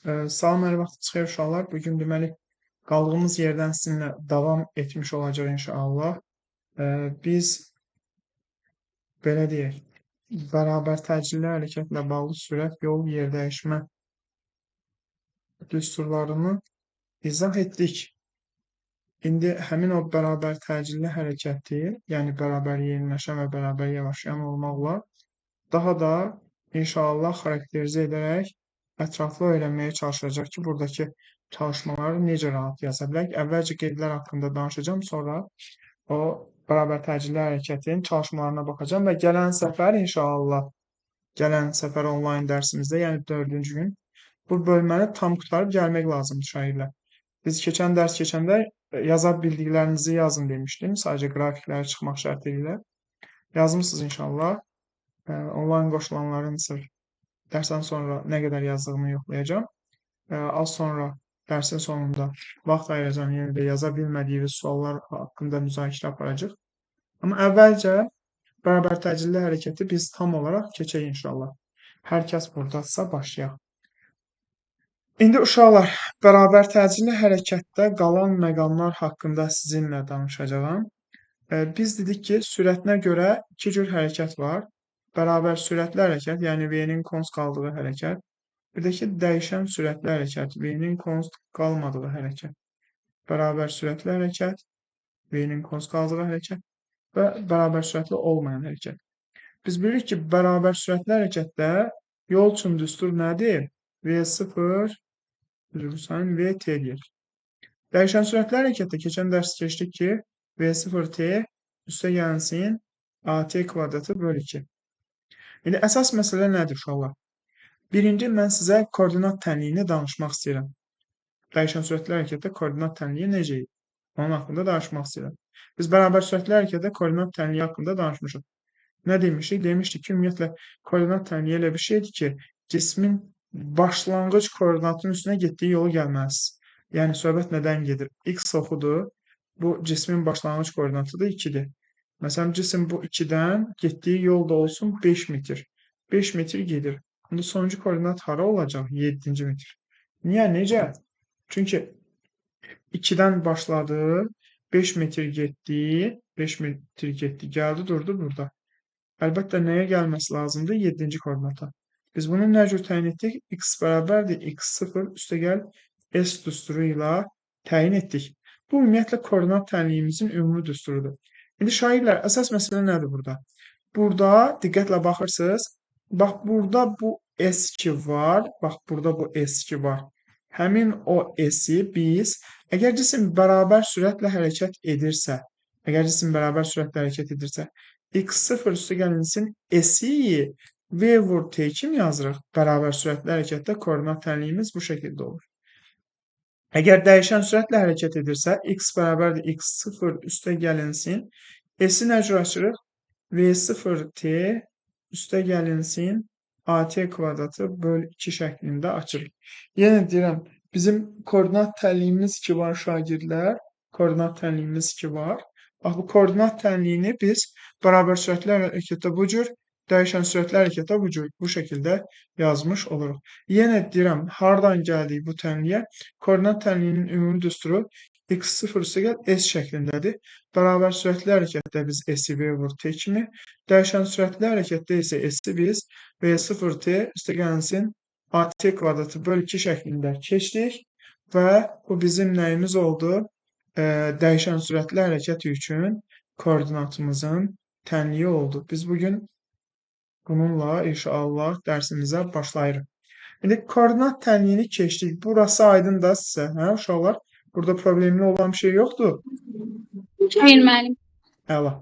Salam, hər vaxtınız xeyir uşaqlar. Bugün deməli qaldığımız yerdən sizinlə davam etmiş olacaq inşallah. Biz belə deyək, bərabər təcilli hərəkətlə bağlı sürət, yol, yer dəyişmə düsturlarını izah etdik. İndi həmin o bərabər təcilli hərəkəti, yəni bərabər yeniləşən və bərabər yavaşlayan olmaqla daha da inşallah xarakterizə edərək ətraflı öyrənməyə çalışacaq ki, buradakı çalışmaları necə rahat yaza bilək. Əvvəlcə qeydlər haqqında danışacağım, sonra o bərabər təcilli hərəkətin çalışmalarına baxacağım və gələn səfər inşallah, gələn səfər onlayn dərsimizdə, yəni 4-cü gün bu bölməni tam qurtarıb gəlmək lazımdır şagirdlər. Biz keçən dərs keçəndə yaza bildiklərinizi yazın demişdim, sadəcə qrafiklərə çıxmaq şərti ilə. Yazmısınız inşallah. Onlayn qoşulanların sırf dərsdən sonra nə qədər yazdığını yoxlayacağım. Az sonra dərsin sonunda vaxt ayıracağım, yenə də yaza bilmədiyiniz suallar haqqında müzakirə aparacağıq. Amma əvvəlcə bərabər təcilli hərəkəti biz tam olaraq keçək inşallah. Hər kəs buradadsa başlayaq. İndi uşaqlar, bərabər təcilli hərəkətdə qalan məqamlar haqqında sizinlə danışacağam. Biz dedik ki, sürətinə görə iki cür hərəkət var. Bərabər sürətli hərəkət, yəni V-nin konst qaldığı hərəkət. Bir də ki, dəyişən sürətli hərəkət, V-nin konst qalmadığı hərəkət. Bərabər sürətli hərəkət, V-nin konst qaldığı hərəkət və bərabər sürətli olmayan hərəkət. Biz bilirik ki, bərabər sürətli hərəkətdə yol üçün düstur nədir? V0 VT deyir. Dəyişən sürətli hərəkətdə keçən dərs keçdik ki, V0T üstə gəlsin AT kvadratı bölü 2. İndi əsas məsələ nədir uşaqlar? Birinci, mən sizə koordinat tənliyini danışmaq istəyirəm. Dəyişən sürətli hərəkətdə koordinat tənliyi necə idi? Onun haqqında danışmaq istəyirəm. Biz bərabər sürətli hərəkətdə koordinat tənliyi haqqında danışmışıq. Nə demişdik? Demişdik ki, ümumiyyətlə, koordinat tənliyi elə bir şeydir ki, cismin başlanğıc koordinatının üstünə getdiyi yolu gəlməlidir. Yəni, söhbət nədən gedir? X oxudur, bu cismin başlanğıc koordinatıdır 2-dir. Məsələn, cisim bu 2-dən getdiyi yol da olsun 5 metr. 5 metr gedir. Onda sonuncu koordinat hara olacaq? 7-ci metr. Niyə? Necə? Çünki 2-dən başladı, 5 metr getdi, 5 metr getdi, gəldi, durdu burada. Əlbəttə, nəyə gəlməsi lazımdır? 7-ci koordinata. Biz bunu nə cür təyin etdik? X bərabərdir, x0 üstəgəl S düsturu ilə təyin etdik. Bu, ümumiyyətlə, koordinat tənliyimizin ümumi düsturudur. İndi şagirdlər, əsas məsələ nədir burada? Burada diqqətlə baxırsınız. Bax, burada bu S2 var. Bax, burada bu S2 var. Həmin o S-i biz, əgər cisim bərabər sürətlə hərəkət edirsə, x0 üstə gəlinsin S-i V vur T kimi yazırıq. Bərabər sürətlə hərəkətdə koordinat tənliyimiz bu şəkildə olur. Əgər dəyişən sürətlə hərəkət edirsə, x bərabərdir x0 üstə gəlinsin. S-i nə cür açırıq? V0T üstə gəlinsin AT kvadratı böl 2 şəklində açırıq. Yenə deyirəm, bizim koordinat tənliyimiz 2 var şagirdlər. Koordinat tənliyimiz 2 var. Bax, bu koordinat tənliyini biz bərabər sürətli hərəkətdə bu cür, dəyişən sürətli hərəkətdə bu şəkildə yazmış oluruq. Yenə deyirəm, hardan gəldik bu tənliyə? Koordinat tənliyinin ümumi düsturu x0 üstə gəl S şəklindədir. Bərabər sürətli hərəkətdə biz S-i V vur T kimi, dəyişən sürətli hərəkətdə isə S-i biz V0T üstə gəlsin AT kvadratı böl 2 şəklində keçdik və bu bizim nəyimiz oldu? Dəyişən sürətli hərəkət üçün koordinatımızın tənliyi oldu. Biz bugün bununla inşallah dərsimizə başlayırıq. İndi koordinat tənliyini keçdik. Burası aydındır sizə, hə uşaqlar? Burada problemli olan bir şey yoxdur. Hayır müəllim. Əla.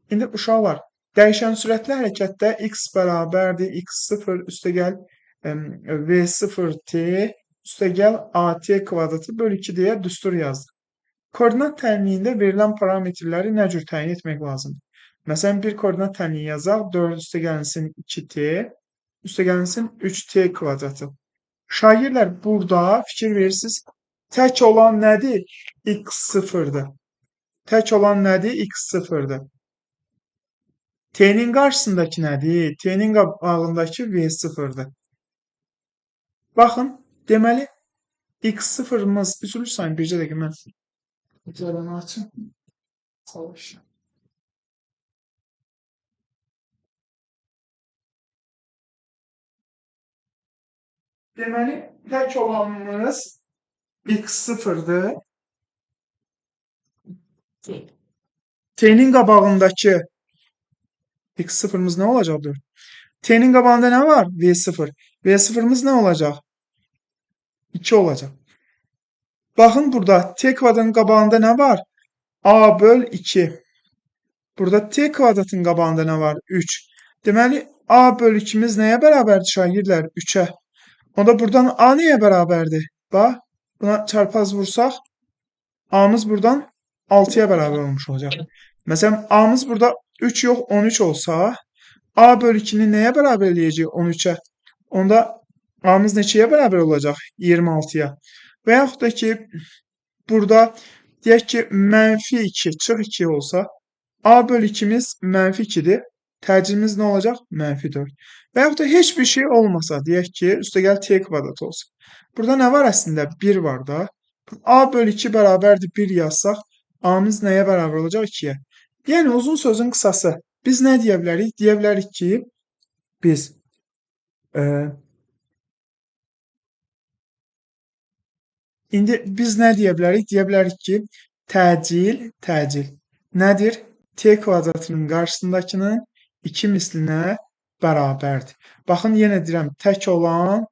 İndi uşaqlar, dəyişən sürətli hərəkətdə x bərabərdir x0 üstəgəl v0t üstəgəl at kvadratı böl 2 deyə düstur yazdıq. Koordinat tənliyində verilən parametrləri nə cür təyin etmək lazımdır? Məsələn, bir koordinat tənliyi yazaq, 4 üstə gəlinsin 2t, üstə gəlinsin 3t kvadratı. Şagirdlər, burada fikir verirsiniz, tək olan nədir? X0'dır. Tək olan nədir? X0'dır. T'nin qarşısındakı nədir? T'nin qabağındakı V0'dır. Baxın, deməli, x0'ımız üzülür sayın bircə dəqiqə mən videolarını açım. Çalışın. Deməli, tək olanımız x0'dır. T'nin qabağındakı x0'mız nə olacaqdır? T'nin qabağında nə var? V0. V0'mız nə olacaq? 2 olacaq. Baxın burada t kvadratın qabağında nə var? A böl 2. Burada t kvadratın qabağında nə var? 3. Deməli, A böl 2'miz nəyə bərabərdir şagirdlər? 3'ə. Onda buradan A nəyə bərabərdir? Bax, buna çarpaz vursaq, A'mız buradan 6'ya bərabər olmuş olacaq. Məsələn, A'mız burada 3 yox 13 olsa, A böl 2'ni nəyə bərabər eləyəcək? 13'ə. Onda A'mız neçəyə bərabər olacaq? 26'ya. Və yaxud da ki, burada deyək ki, mənfi 2 çıx 2 olsa, A böl 2'miz mənfi 2'dir. Təcilimiz nə olacaq? Mənfi 4. Və yaxud da heç bir şey olmasa, deyək ki, üstəgəl t kvadrat olsun. Burada nə var əslində? 1 var da. A böl 2 bərabərdir 1 yazsaq, A'mız nəyə bərabər olacaq? 2'yə. Yəni, uzun sözün qısası, biz nə deyə bilərik? Deyə bilərik ki, biz indi biz nə deyə bilərik? Deyə bilərik ki, təcil nədir? T kvadratının qarşısındakının 2 mislinə bərabərdir. Baxın, yenə deyirəm, tək olan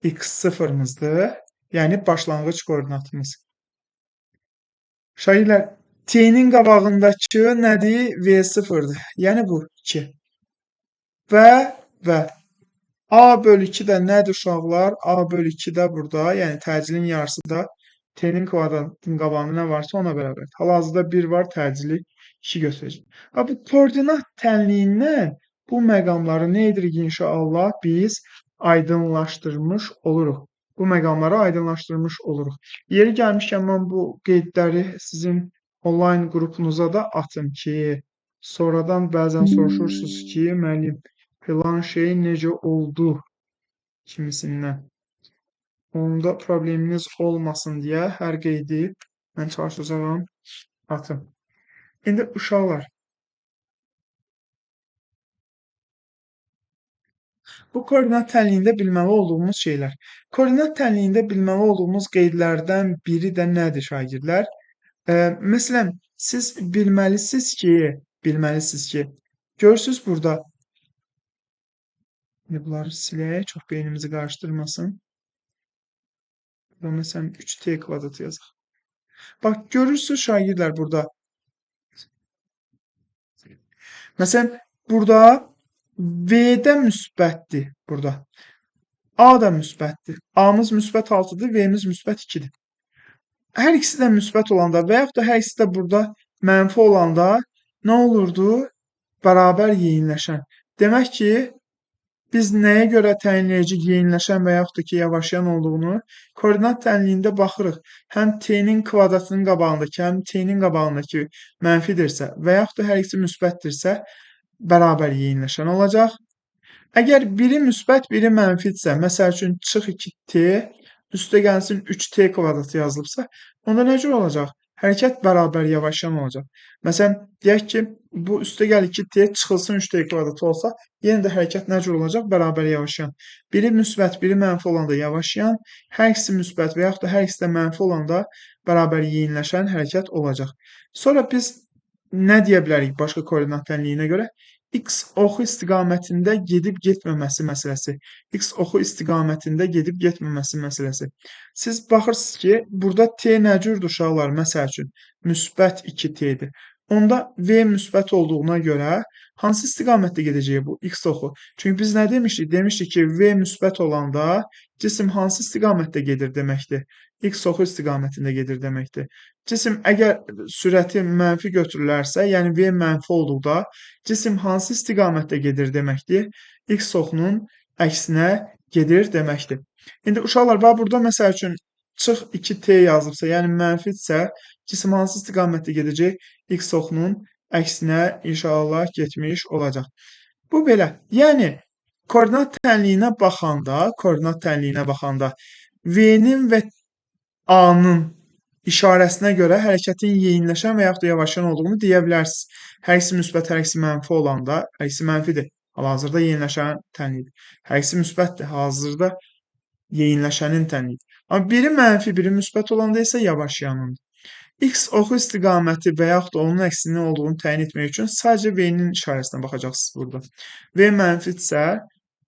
x0'mızdır. Yəni, başlanğıc koordinatımız. Şagirdlər, T'nin qabağındakı nədir? V0'dır. Yəni, bu 2. Və A böl 2 də nədir uşaqlar? A böl 2 də burada, yəni təcilin yarısı da T'nin kvadratının qabağında nə varsa ona bərabərdir. Hal-hazırda 1 var, təcili 2 götürəcək. Bu koordinat tənliyindən bu məqamları nə edirik inşallah? Biz aydınlaşdırmış oluruq. Bu məqamları aydınlaşdırmış oluruq. Yeri gəlmişkən mən bu qeydləri sizin onlayn qrupunuza da atım ki, sonradan bəzən soruşursunuz ki, müəllim, filan şey necə oldu kimisindən. Onda probleminiz olmasın deyə hər qeydi mən çalışacağam atım. İndi uşaqlar, bu koordinat tənliyində bilməli olduğumuz şeylər. Koordinat tənliyində bilməli olduğumuz qeydlərdən biri də nədir şagirdlər? Məsələn, siz bilməlisiniz ki, görürsünüz burada, bunları silək, çox beynimizi qarışdırmasın. Burada məsələn 3t kvadrat yazaq. Bax, görürsünüz şagirdlər burada. Məsələn, burada V-də müsbətdir burada. A da müsbətdir. A-mız müsbət 6-dır, V-miz müsbət 2-dir. Hər ikisi də müsbət olanda və yaxud da hər ikisi də burada mənfi olanda nə olurdu? Bərabər yeyinləşən. Demək ki, biz nəyə görə təyin edəcəyik yeyinləşən və yaxud da ki, yavaşlayan olduğunu? Koordinat tənliyində baxırıq. Həm t-nin kvadratının qabağındakı, həm t-nin qabağındakı mənfidirsə və yaxud da hər ikisi müsbətdirsə, bərabər yeyinləşən olacaq. Əgər biri müsbət, biri mənfidirsə, məsəl üçün çıx 2t, üstə gəlsin 3t kvadratı yazılıbsa, onda nə cür olacaq? Hərəkət bərabər yavaşlayan olacaq. Məsələn, deyək ki, bu üstə gəl 2t çıxılsın 3t kvadratı olsa, yenə də hərəkət nə cür olacaq? Bərabər yavaşlayan. Biri müsbət, biri mənfi olanda yavaşlayan, hər ikisi müsbət və yaxud da hər ikisi də mənfi olanda bərabər yeyinləşən hərəkət olacaq. Sonra biz nə deyə bilərik başqa koordinat tənliyinə görə? X oxu istiqamətində gedib getməməsi məsələsi. X oxu istiqamətində gedib getməməsi məsələsi. Siz baxırsınız ki, burada t nə cürdür uşaqlar? Məsəl üçün, müsbət 2t-dir. Onda V müsbət olduğuna görə hansı istiqamətdə gedəcək bu X oxu? Çünki biz nə demişdik? Demişdik ki, V müsbət olanda cisim hansı istiqamətdə gedir deməkdir? X oxu istiqamətində gedir deməkdir. Cisim əgər sürəti mənfi götürülərsə, yəni V mənfi olduqda cisim hansı istiqamətdə gedir deməkdir? X oxunun əksinə gedir deməkdir. İndi uşaqlar, burada məsəl üçün çıx 2t yazılıbsa, yəni mənfidirsə, cisim hansı istiqamətdə gedəcək? X oxunun əksinə inşallah getmiş olacaq. Bu belə. Yəni, koordinat tənliyinə baxanda V-nin və A-nın işarəsinə görə hərəkətin yeyinləşən və yaxud da yavaşlayan olduğunu deyə bilərsiniz. Hər ikisi müsbət, hər ikisi mənfi olanda, hər ikisi mənfidir. Hal-hazırda yeyinləşən tənlidir. Hər ikisi müsbətdir. Hal-hazırda yeyinləşənin tənlidir. Amma biri mənfi, biri müsbət olanda isə yavaşlayanındır. X oxu istiqaməti və yaxud da onun əksinin olduğunu təyin etmək üçün sadəcə V-nin işarəsinə baxacaqsınız burada. V mənfidirsə,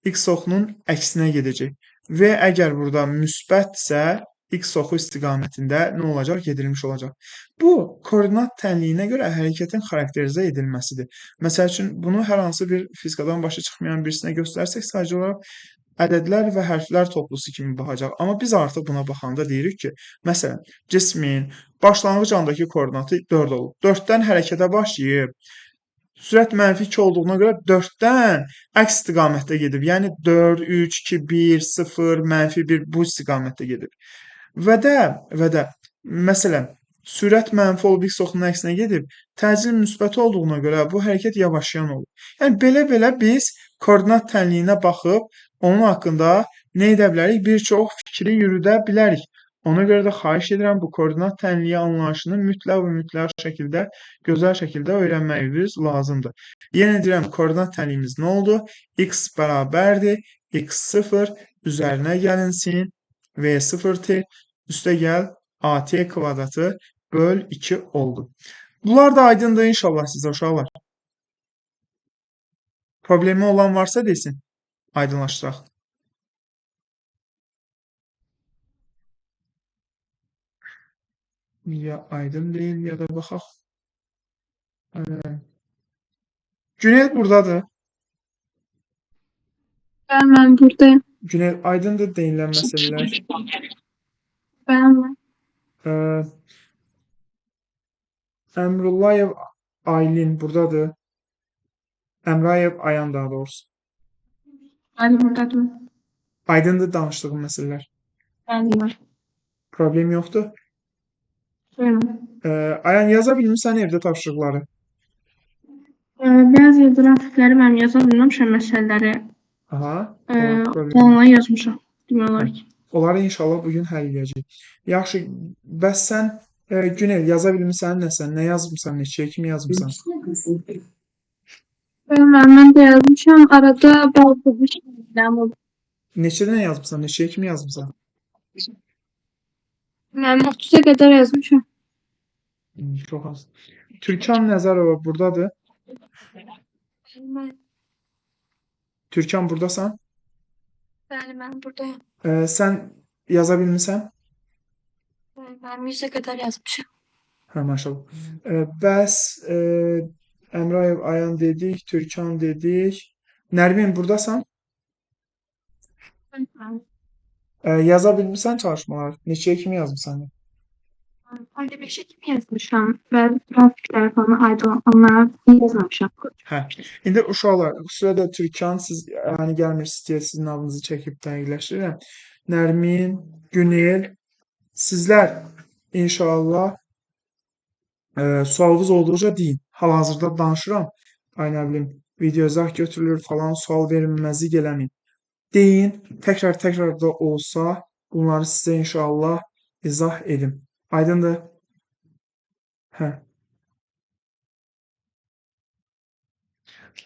X oxunun əksinə gedəcək. V əgər burada müsbətsə, X oxu istiqamətində nə olacaq? Gedilmiş olacaq. Bu, koordinat tənliyinə görə hərəkətin xarakterizə edilməsidir. Məsəl üçün, bunu hər hansı bir fizikadan başa çıxmayan birisinə göstərsək, sadəcə olaraq ədədlər və hərflər toplusu kimi baxacaq. Amma biz artıq buna baxanda deyirik ki, məsələn, cismin başlanğıc andakı koordinatı 4 olub. 4-dən hərəkətə başlayıb, sürət -2 olduğuna görə 4-dən əks istiqamətdə gedib. Yəni 4, 3, 2, 1, 0, -1 bu istiqamətdə gedib. Və də məsələn, sürət mənfi olub x oxunun əksinə gedib, təcil müsbət olduğuna görə bu hərəkət yavaşlayan olur. Yəni belə-belə biz koordinat tənliyinə baxıb onun haqqında nə edə bilərik? Bir çox fikri yürüdə bilərik. Ona görə də xahiş edirəm bu koordinat tənliyi anlayışını mütləq və mütləq şəkildə, gözəl şəkildə öyrənməyiniz lazımdır. Yenə deyirəm, koordinat tənliyimiz nə oldu? X bərabərdir, x0 üzərinə gəlinsin, V0t üstə gəl AT kvadratı böl 2 oldu. Bunlar da aydındır inşallah sizə uşaqlar. Problemi olan varsa desin, aydınlaşdıraq. Ya aydın deyil ya da baxaq. Günel buradadır. Ben buradayım. Günel aydındır deyilən məsələlər. Ben. Əmrullayev Aylin buradadır. Əmrayev Ayan daha doğrusu. Ben buradayım. Aydındır danışdığım məsələlər. Ben de. Problem yoxdur. Buyurun. Ayan yaza bilmirsən evdə tapşırıqları? Bəzi qrafikləri mən yaza bilməmişəm məsələləri. Aha. Onları yazmışam. Demək olar ki. Onları inşallah bugün həll edəcəyik. Yaxşı, bəs sən Günel yaza bilmirsən nəsə? Nə yazmısan, neçəyə kimi yazmısan? Mən də yazmışam. Arada bazı bir şeylərəm oldu. Neçədən yazmısan, neçəyə kimi yazmısan? Mən 30-a qədər yazmışam. Çox az. Türkan Nəzərova buradadır. Türkan buradasan? Bəli, mən buradayım. Sən yaza bilmirsən? Mən 100-ə qədər yazmışam. Hə, maşallah. Bəs Əmrayev Ayan dedik, Türkan dedik. Nərmin buradasan? Yaza bilmirsən çalışmalar? Neçəyə kimi yazmısan? Ayda 5'e kimi yazmışam. Bəzi qrafiklər falan aydın onlara yazmamışam. Hə. İndi uşaqlar, xüsusilə də Türkan, siz yəni gəlmirsiniz deyə sizin adınızı çəkib dəqiqləşdirirəm. Nərmin, Günel, sizlər inşallah sualınız olduqca deyin. Hal-hazırda danışıram. Ay nə bilim, video izah götürülür falan, sual verilməzlik eləməyin. Deyin, təkrar da olsa bunları sizə inşallah izah edim. Aydındır? Hə.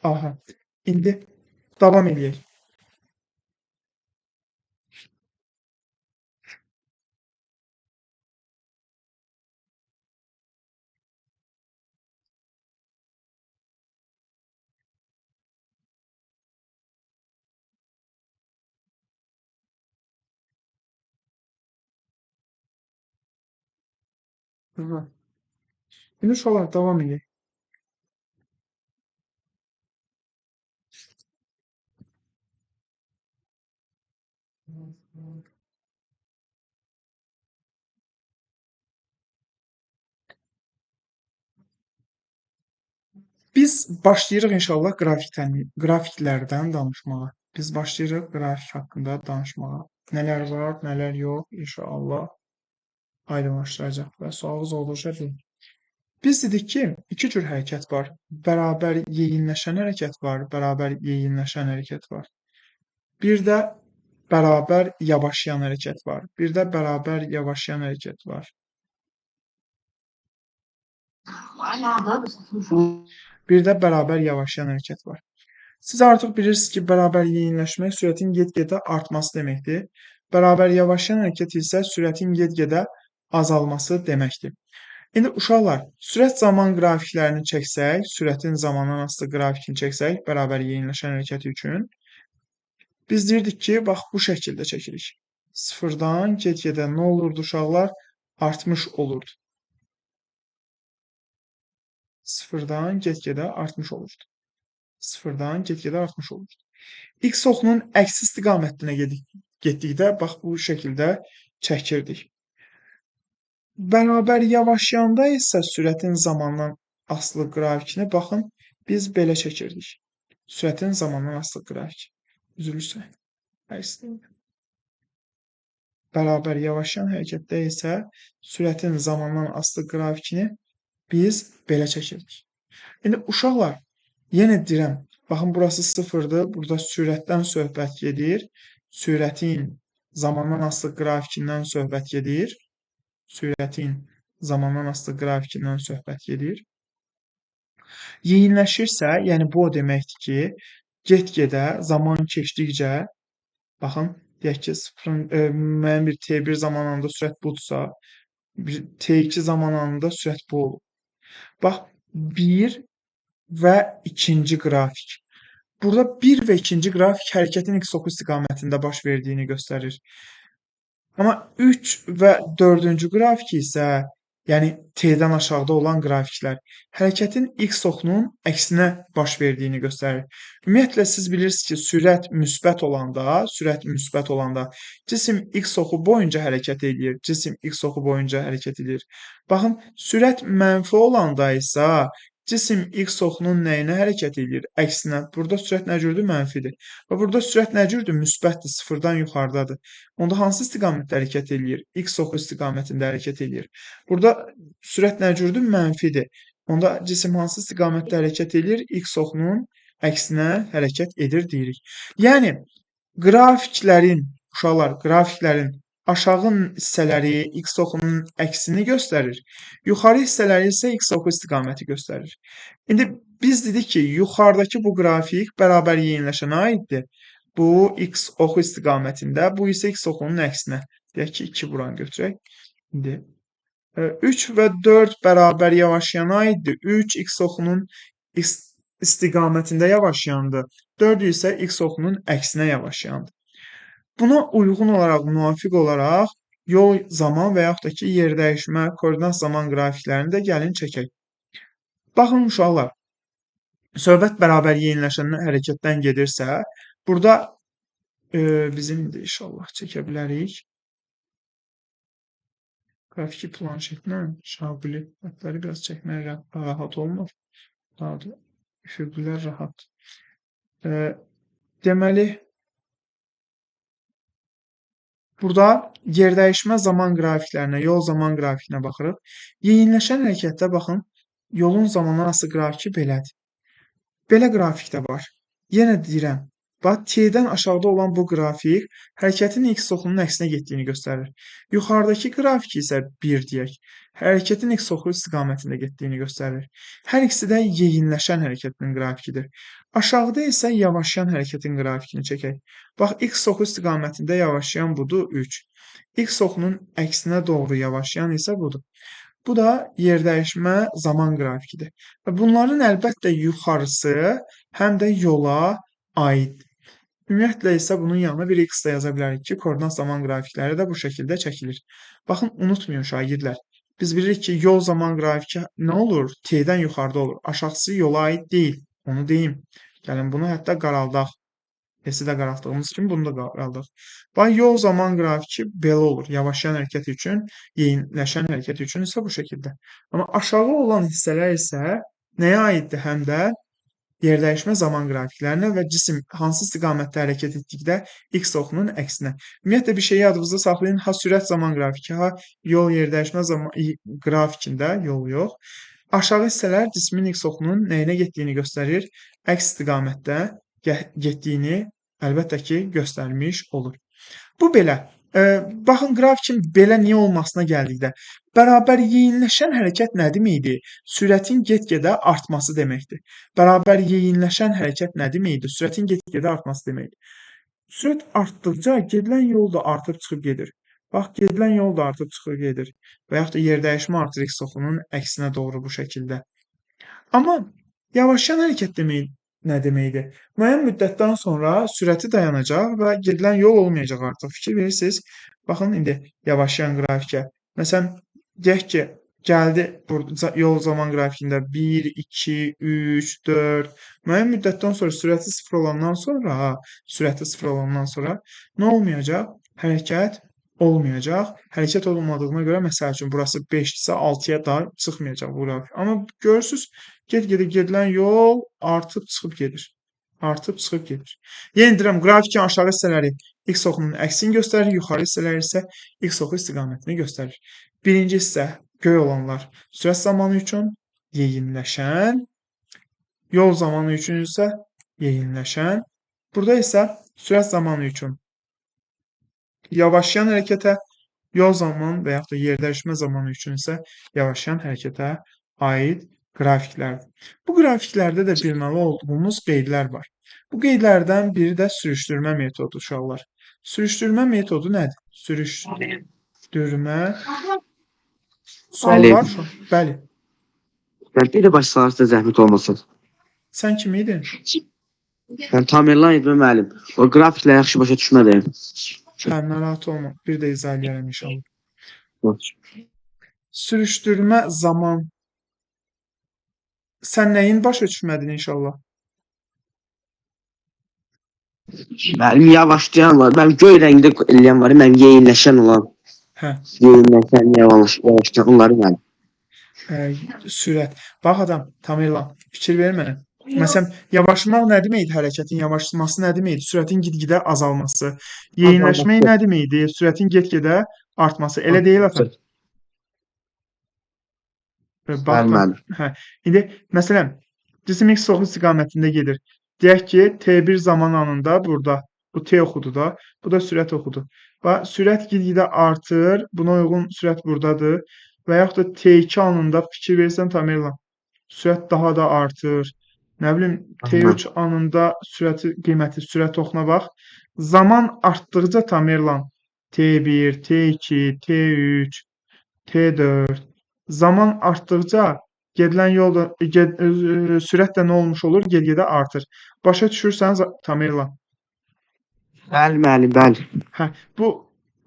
Aha. İndi davam edək. Aha. İndi uşaqlar davam edək. Biz başlayırıq inşallah qrafiklərdən danışmağa. Biz başlayırıq qrafik haqqında danışmağa. Nələr var, nələr yox, inşallah aydınlaşdıracaq və sualınız olduqca deyin. Biz dedik ki, iki cür hərəkət var. Bərabər yeyinləşən hərəkət var, bərabər yeyinləşən hərəkət var. Bir də bərabər yavaşlayan hərəkət var. Bir də bərabər yavaşlayan hərəkət var. Bir də bərabər yavaşlayan hərəkət var. Siz artıq bilirsiniz ki, bərabər yeyinləşmək sürətin get-gedə artması deməkdir. Bərabər yavaşlayan hərəkət isə sürətin get-gedə azalması deməkdir. İndi uşaqlar, sürət zaman qrafiklərini çəksək, sürətin zamandan asılı qrafikini çəksək, bərabər yeyinləşən hərəkəti üçün biz deyirdik ki, bax bu şəkildə çəkirik. Sıfırdan get-gedə nə olurdu uşaqlar? Artmış olurdu. Sıfırdan get-gedə artmış olurdu. Sıfırdan get-gedə artmış olurdu. X oxunun əksi istiqamətinə getdikdə bax bu şəkildə çəkirdik. Bərabər yavaşlayanda isə sürətin zamandan asılı qrafikini baxın biz belə çəkirdik. Sürətin zamandan asılı qrafik. Üzülürsə. Bərabər yavaşlayan hərəkətdə isə sürətin zamandan asılı qrafikini biz belə çəkirdik. İndi uşaqlar, yenə deyirəm, baxın burası sıfırdır, burada sürətdən söhbət gedir. Sürətin zamandan asılı qrafikindən söhbət gedir. Sürətin zamandan asılı qrafikindən söhbət gedir. Yeyinləşirsə, yəni bu o deməkdir ki, get-gedə zaman keçdikcə, baxın, deyək ki, müəyyən bir T1 zamanında sürət budursa, T2 zamanında sürət bu olur. Bax, 1 və 2-ci qrafik. Burada 1 və 2-ci qrafik hərəkətin x-ox istiqamətində baş verdiyini göstərir. Amma 3 və 4-cü qrafik isə, yəni T-dən aşağıda olan qrafiklər, hərəkətin x-oxunun əksinə baş verdiyini göstərir. Ümumiyyətlə, siz bilirsiniz ki, sürət müsbət olanda cisim x-oxu boyunca hərəkət edir, cisim x-oxu boyunca hərəkət edir. Baxın, sürət mənfi olanda isə cisim x-oxunun nəyinə hərəkət edir? Əksinə. Burada sürət nə cürdür? Mənfidir. Və burada sürət nə cürdür? Müsbətdir, sıfırdan yuxarıdadır. Onda hansı istiqamətdə hərəkət edir? X-oxu istiqamətində hərəkət edir. Burada sürət nə cürdür? Mənfidir. Onda cisim hansı istiqamətdə hərəkət edir? X-oxunun əksinə hərəkət edir deyirik. Yəni, qrafiklərin aşağı hissələri x-oxunun əksini göstərir. Yuxarı hissələri isə x-oxu istiqaməti göstərir. İndi biz dedik ki, yuxarıdakı bu qrafik bərabər yeyinləşənə aiddir. Bu x-oxu istiqamətində, bu isə x-oxunun əksinə. Deyək ki, 2 buranı götürək. İndi 3 və 4 bərabər yavaşlayana aiddir. 3 x-oxunun istiqamətində yavaşlayandır. 4 isə x-oxunun əksinə yavaşlayandır. Buna uyğun olaraq, müvafiq olaraq yol zaman və yaxud da ki, yer dəyişmə, koordinat zaman qrafiklərini də gəlin çəkək. Baxın, uşaqlar, söhbət bərabər yeyinləşən hərəkətdən gedirsə, burada bizim indi inşallah çəkə bilərik. Qrafiki planşetlə şaquli xətləri biraz çəkmək rahat olmur. Daha da üfüqlər rahat. Deməli, burada yer dəyişmə zaman qrafiklərinə, yol zaman qrafikinə baxırıq. Yeyinləşən hərəkətdə baxın, yolun zamandan asılı qrafiki belədir. Belə qrafik də var. Yenə deyirəm, bax, T-dən aşağıda olan bu qrafik hərəkətin x-oxunun əksinə getdiyini göstərir. Yuxarıdakı qrafik isə 1 deyək, hərəkətin x-oxu istiqamətində getdiyini göstərir. Hər ikisi də yeyinləşən hərəkətin qrafikidir. Aşağıda isə yavaşlayan hərəkətin qrafikini çəkək. Bax, x-oxu istiqamətində yavaşlayan budur 3. X-oxunun əksinə doğru yavaşlayan isə budur. Bu da yer dəyişmə zaman qrafikidir. Bunların əlbəttə yuxarısı həm də yola aiddir. Ümumiyyətlə isə bunun yanına bir x da yaza bilərik ki, koordinat zaman qrafikləri də bu şəkildə çəkilir. Baxın, unutmayın şagirdlər. Biz bilirik ki, yol zaman qrafiki nə olur? T-dən yuxarıda olur. Aşağısı yola aid deyil. Onu deyim. Gəlin, bunu hətta qaraldaq. S-i də qaraldığımız kimi bunu da qaraldıq. Bax, yol zaman qrafiki belə olur. Yavaşlayan hərəkət üçün, yeyinləşən hərəkət üçün isə bu şəkildə. Amma aşağı olan hissələr isə nəyə aiddir? Həm də yer dəyişmə zaman qrafiklərinə və cisim hansı istiqamətdə hərəkət etdikdə x-oxunun əksinə. Ümumiyyətlə, bir şeyi yadınızda saxlayın. Ha sürət zaman qrafiki, ha yol yer dəyişmə zaman qrafikində, yol yox. Aşağı hissələr cismin x-oxunun nəyinə getdiyini göstərir? Əks istiqamətdə getdiyini əlbəttə ki, göstərmiş olur. Bu belə. Baxın qrafikin belə niyə olmasına gəldikdə, bərabər yeyinləşən hərəkət nə deməkdir? Sürətin get-gedə artması deməkdir. Bərabər yeyinləşən hərəkət nə deməkdir? Sürətin get-gedə artması deməkdir. Sürət artdıqca gedilən yol da artıb çıxıb gedir. Bax, gedilən yol da artıb çıxıb gedir. Və yaxud da yer dəyişmə artır x oxunun əksinə doğru bu şəkildə. Amma yavaşlayan hərəkət demək nə deməkdir? Müəyyən müddətdən sonra sürəti dayanacaq və gedilən yol olmayacaq artıq. Fikir verirsiniz? Baxın indi yavaşlayan qrafikə. Məsələn, deyək ki, gəldi yol zaman qrafikində 1, 2, 3, 4. Müəyyən müddətdən sonra sürəti sıfır olandan sonra nə olmayacaq? Hərəkət olmayacaq. Hərəkət olmadığına görə məsəl üçün burası 5-dirsə 6-ya da çıxmayacaq bu qrafik. Amma görürsüz, get-gedə gedilən yol artıb çıxıb gedir. Artıb çıxıb gedir. Yenə deyirəm, qrafikin aşağı hissələri x oxunun əksini göstərir, yuxarı hissələri isə x oxu istiqamətini göstərir. Birinci hissə göy olanlar sürət zamanı üçün yeyinləşən, yol zamanı üçün isə yeyinləşən. Burada isə sürət zamanı üçün yavaşlayan hərəkətə, yol zamanı və yaxud da yer dəyişmə zamanı üçün isə yavaşlayan hərəkətə aid qrafiklərdir. Bu qrafiklərdə də bilməli olduğumuz qeydlər var. Bu qeydlərdən biri də sürüşdürmə metodu uşaqlar. Sürüşdürmə metodu nədir? Sürüşdürmə sual var mı? Bəli. Ben bir de başlarsa zahmet olmasın. Sən kim idin? Ben Tamerlan idim müəllim. O grafiklə yaxşı başa düşmədim. Hə, narahat olma. Bir də izah edərəm inşallah. Sürüşdürmə zaman. Sən nəyin başa düşmədin inşallah? Müəllim yavaşlayan var. Mən göy rəngdə eləyən var. Mən yeyinləşən olan. Hə. Yeyinləşən, yavaşlayan onları mənim. Sürət. Bax adam, Tamerlan, fikir ver mənə. Məsələn, yavaşmaq nə deməkdir? Hərəkətin yavaşlaması nə deməkdir? Sürətin get-gedə azalması. Yeyinləşmək nə deməkdir? Sürətin get-gedə artması. Elə deyil ata. Bəli. Hə. İndi məsələn, cisim x oxu istiqamətində gedir. Deyək ki, T1 zaman anında burada. Bu T oxudur da. Bu da sürət oxudur. Və sürət get-gedə artır. Buna uyğun sürət buradadır. Və yaxud da T2 anında fikir versən Tamerlan. Sürət daha da artır. Nə bilim, T3 anında qiyməti sürət oxuna bax. Zaman artdıqca Tamerlan T1, T2, T3, T4 zaman artdıqca gedilən yolda sürət də nə olmuş olur? Get-gedə artır. Başa düşürsən Tamerlan? Bəli müəllim, bəli. Hə, bu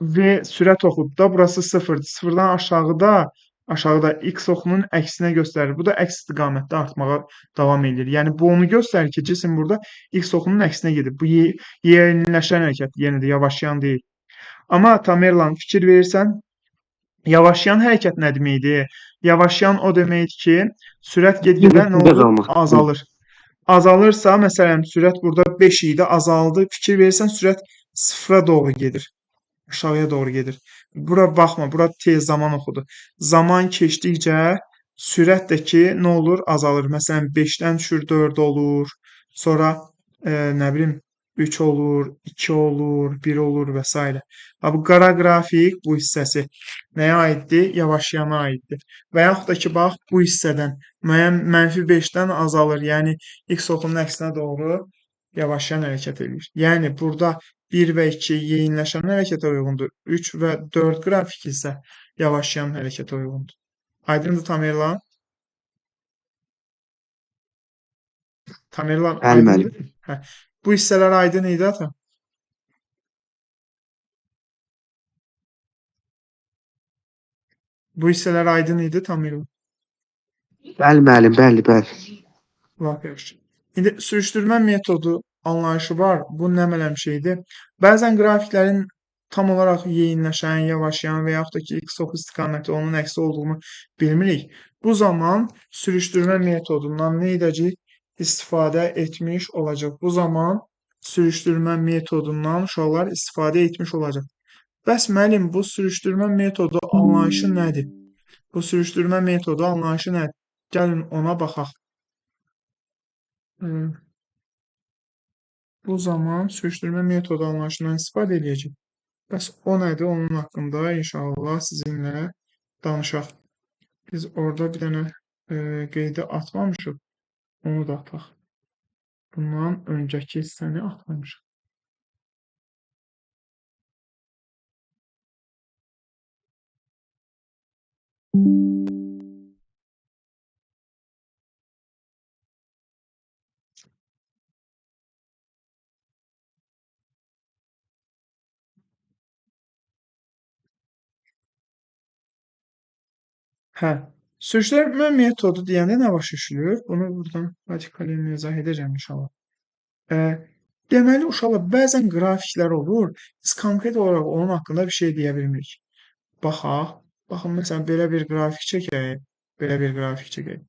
V sürət oxudur da, burası 0-dır. 0-dan aşağıda x oxunun əksinə göstərir. Bu da əks istiqamətdə artmağa davam edir. Yəni bu onu göstərir ki, cisim burada x oxunun əksinə gedir. Bu yeniləşən hərəkət, yenə də yavaşlayan deyil. Amma Tamerlan fikir verirsən, yavaşlayan hərəkət nə deməkdir? Yavaşlayan o deməkdir ki, sürət get-gedə nə olur? Azalır. Azalırsa, məsələn, sürət burada 5 idi, azaldı. Fikir verirsən, sürət 0-a doğru gedir. Aşağıya doğru gedir. Bura baxma, bura tez zaman oxudu. Zaman keçdikcə sürət də ki, nə olur? Azalır. Məsələn, 5-dən düşür 4 olur. Sonra nə bilim 3 olur, 2 olur, 1 olur və s. Bu qara qrafik bu hissəsi nəyə aiddir? Yavaşlayana aiddir. Və yaxud da ki, bax, bu hissədən müəyyən -5-dən azalır. Yəni, x oxunun əksinə doğru yavaşlayan hərəkət edir. Yəni, burada 1 və 2 yeyinləşən hərəkətə uyğundur. 3 və 4 qrafik isə yavaşlayan hərəkətə uyğundur. Aydındır Tamerlan? Tamerlan aydındır? Hə. Bu hissələr aydın idi ata? Bu hissələr aydın idi Tamerlan? Bəli müəllim, bəli. Lap yaxşı. İndi sürüşdürmə metodu anlayışı var. Bu nə mələm şeydir? Bəzən qrafiklərin tam olaraq yeyinləşən, yavaşlayan və yaxud da ki, x oxu istiqaməti onun əksi olduğunu bilmirik. Bu zaman sürüşdürmə metodundan nə edəcəyik? İstifadə etmiş olacaq. Bu zaman sürüşdürmə metodundan uşaqlar istifadə etmiş olacaq. Bəs müəllim, bu sürüşdürmə metodu anlayışı nədir? Bu sürüşdürmə metodu anlayışı nədir? Gəlin ona baxaq. Bu zaman sürüşdürmə metodu anlayışından istifadə edəcəyik. Bəs o nədir? Onun haqqında inşallah sizinlə danışaq. Biz orada bir dənə qeydə atmamışıq. Onu da ataq. Bundan öncəki hissəni atmamışıq. Hə, sürüşdürmə metodu deyəndə nə başa düşülür? Bunu buradan radikal izah edəcəm inşallah. Deməli, uşaqlar, bəzən qrafiklər olur, biz konkret olaraq onun haqqında bir şey deyə bilmirik. Baxaq, baxın, məsələn, belə bir qrafik çəkək, belə bir qrafik çəkək.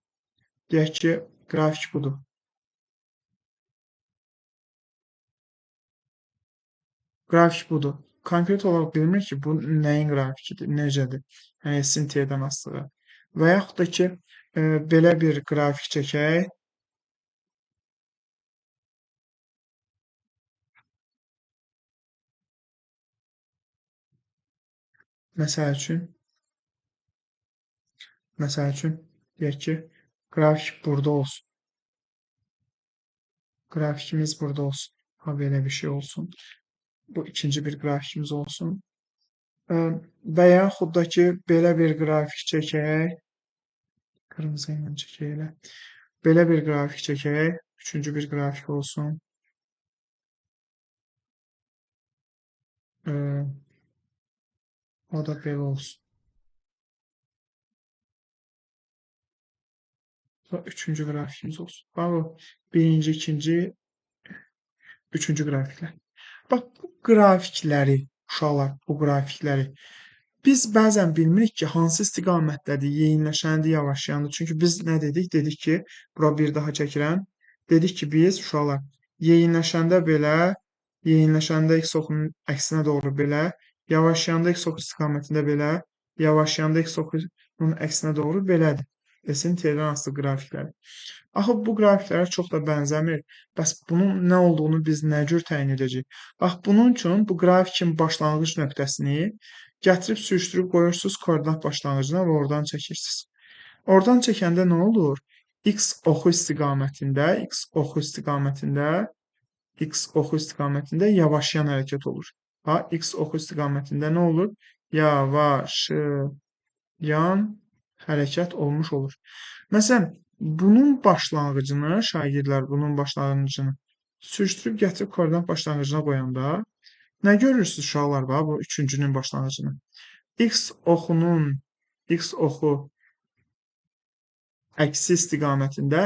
Deyək ki, qrafik budur. Qrafik budur. Konkret olaraq bilmirik ki, bu nəyin qrafikidir, necədir, yəni S-dən asılığı. Və yaxud da ki, belə bir qrafik çəkək. Məsəl üçün, deyək ki, qrafik burada olsun. Qrafikimiz burada olsun. Ha, belə bir şey olsun. Bu ikinci bir qrafikimiz olsun. Və yaxud da ki, belə bir qrafik çəkək. Qırmızı ilə çəkək elə. Belə bir qrafik çəkək. Üçüncü bir qrafik olsun. O da belə olsun. Üçüncü qrafikimiz olsun. Bax, bu birinci, ikinci, üçüncü qrafiklər. Bax, bu qrafikləri, uşaqlar, bu qrafikləri biz bəzən bilmirik ki, hansı istiqamətdədir, yeyinləşəndir, yavaşlayandır. Çünki biz nə dedik? Dedik ki, bura bir daha çəkirəm. Dedik ki, biz uşaqlar, yeyinləşəndə belə, yeyinləşəndə x oxunun əksinə doğru belə, yavaşlayanda x oxu istiqamətində belə, yavaşlayanda x oxunun əksinə doğru belədir. S-in T-dən asılı qrafikləri. Axı bu qrafiklərə çox da bənzəmir. Bəs bunun nə olduğunu biz nə cür təyin edəcəyik? Bax, bunun üçün bu qrafikin başlanğıc nöqtəsini gətirib sürüşdürüb qoyursunuz koordinat başlanğıcına və oradan çəkirsiniz. Oradan çəkəndə nə olur? X oxu istiqamətində yavaşlayan hərəkət olur. Ha, X oxu istiqamətində nə olur? Yavaşlayan hərəkət olmuş olur. Məsələn, bunun başlanğıcını, şagirdlər bunun başlanğıcını sürüşdürüb gətirib koordinat başlanğıcına qoyanda nə görürsünüz uşaqlar? Bax, bu üçüncünün başlanğıcını. X oxu əksi istiqamətində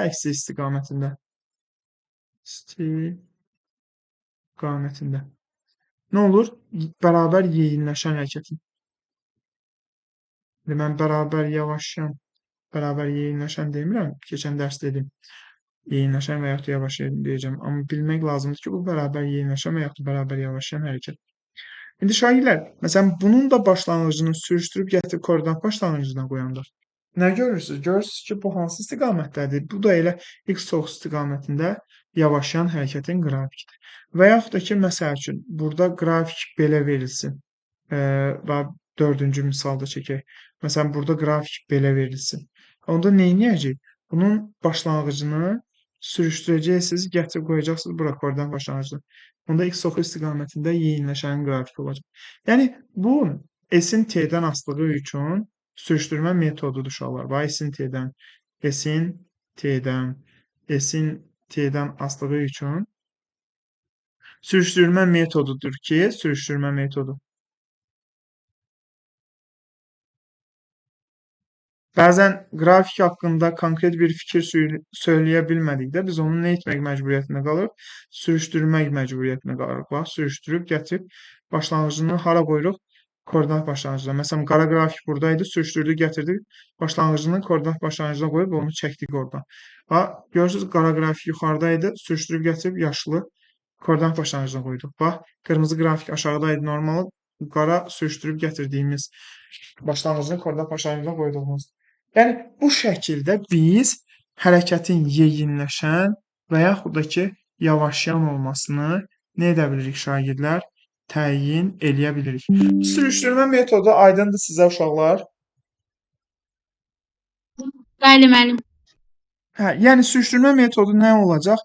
nə olur? Bərabər yeyinləşən hərəkətin. Mən bərabər yeyinləşən demirəm. Keçən dərs dedim. Yeyinləşən və yaxud da yavaşlayan deyəcəm. Amma bilmək lazımdır ki, bu bərabər yeyinləşən və yaxud da bərabər yavaşlayan hərəkət. İndi şagirdlər, məsələn, bunun da başlanğıcını sürüşdürüb gətirib koordinat başlanğıcına qoyanda nə görürsünüz? Görürsünüz ki, bu hansı istiqamətdədir? Bu da elə x oxu istiqamətində yavaşlayan hərəkətin qrafikidir. Və yaxud da ki, məsəl üçün, burada qrafik belə verilsin. Və dördüncü misalda çəkək. Məsələn, burada qrafik belə verilsin. Onda nə edəcəyik? Bunun başlanğıcını sürüşdürəcəksiniz, gətirib qoyacaqsınız bura koordinat başlanğıcına. Onda x oxu istiqamətində yeyinləşən qrafik olacaq. Yəni, bu S-in T-dən asılığı üçün sürüşdürmə metodudur uşaqlar. Bax, S-in T-dən asılığı üçün sürüşdürmə metodudur ki, sürüşdürmə metodu. Bəzən qrafik haqqında konkret bir fikir söyləyə bilmədikdə biz onu nə etmək məcburiyyətində qalırıq? Sürüşdürmək məcburiyyətində qalırıq. Bax, sürüşdürüb gətirib başlanğıcını hara qoyuruq? Koordinat başlanğıcına. Məsələn, qara qrafik buradaydı, sürüşdürdük, gətirdik, başlanğıcını koordinat başlanğıcına qoyub onu çəkdik oradan. Bax, görürsünüz, qara qrafik yuxarıdaydı, sürüşdürüb gətirib yaşlı koordinat başlanğıcına qoyduq. Bax, qırmızı qrafik aşağıdaydı, normal, qara sürüşdürüb gətirdiyimiz başlanğıcını koordinat başlanğıcına qoyduğumuz. Yəni, bu şəkildə biz hərəkətin yeyinləşən və yaxud da ki, yavaşlayan olmasını nə edə bilirik şagirdlər? təyin eləyə bilirik. Bu sürüşdürmə metodu aydındır sizə uşaqlar? Bəli, müəllim. Hə, yəni sürüşdürmə metodu nə olacaq?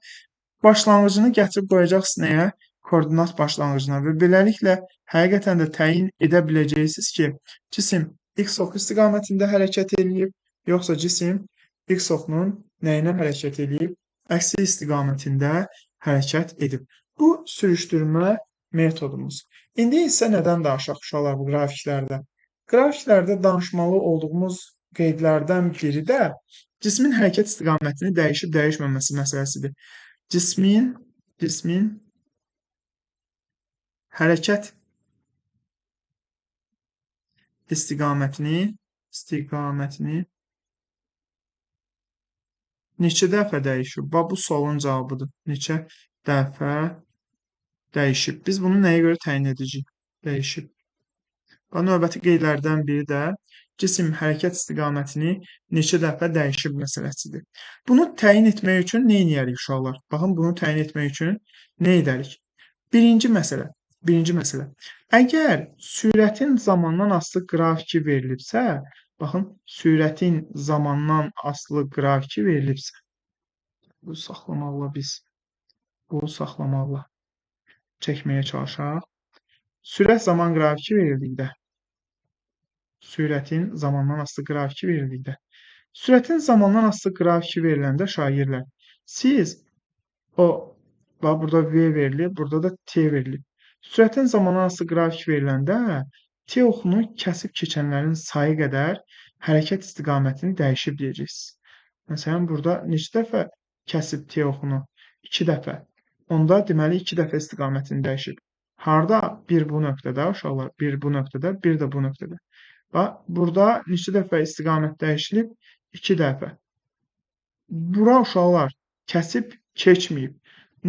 Başlanğıcını gətirib qoyacaqsınız nəyə? Koordinat başlanğıcına və beləliklə həqiqətən də təyin edə biləcəksiniz ki, cisim x ox istiqamətində hərəkət eləyib, yoxsa cisim x oxunun nəyinə hərəkət eləyib? Əksi istiqamətində hərəkət edib. Bu sürüşdürmə metodumuz. İndi isə nədən danışaq uşaqlar bu qrafiklərdə? Qrafiklərdə danışmalı olduğumuz qeydlərdən biri də cismin hərəkət istiqamətini dəyişib dəyişməməsi məsələsidir. Cismin hərəkət istiqamətini neçə dəfə dəyişib? Bax bu sualın cavabıdır. Neçə dəfə dəyişib? Biz bunu nəyə görə təyin edəcəyik? Dəyişib. Və növbəti qeydlərdən biri də cisim hərəkət istiqamətini neçə dəfə dəyişib məsələsidir. Bunu təyin etmək üçün nə edərik uşaqlar? Baxın, bunu təyin etmək üçün nə edərik? Birinci məsələ. Əgər sürətin zamandan asılı qrafiki verilibsə, baxın, sürətin zamandan asılı qrafiki verilibsə, bunu saxlamaqla çəkməyə çalışaq. Sürət zaman qrafiki verildikdə, sürətin zamandan asılı qrafiki verildikdə, sürətin zamandan asılı qrafiki veriləndə şagirdlər, siz bax burada V verilib, burada da T verilib. Sürətin zamandan asılı qrafik veriləndə T oxunu kəsib keçənlərin sayı qədər hərəkət istiqamətini dəyişib deyəcəksiniz. Məsələn, burada neçə dəfə kəsib T oxunu? 2 dəfə. Onda deməli 2 dəfə istiqamətini dəyişib. Harda? Bir bu nöqtədə uşaqlar, bir bu nöqtədə, bir də bu nöqtədə. Bax, burada neçə dəfə istiqamət dəyişilib? 2 dəfə. Bura uşaqlar kəsib keçməyib.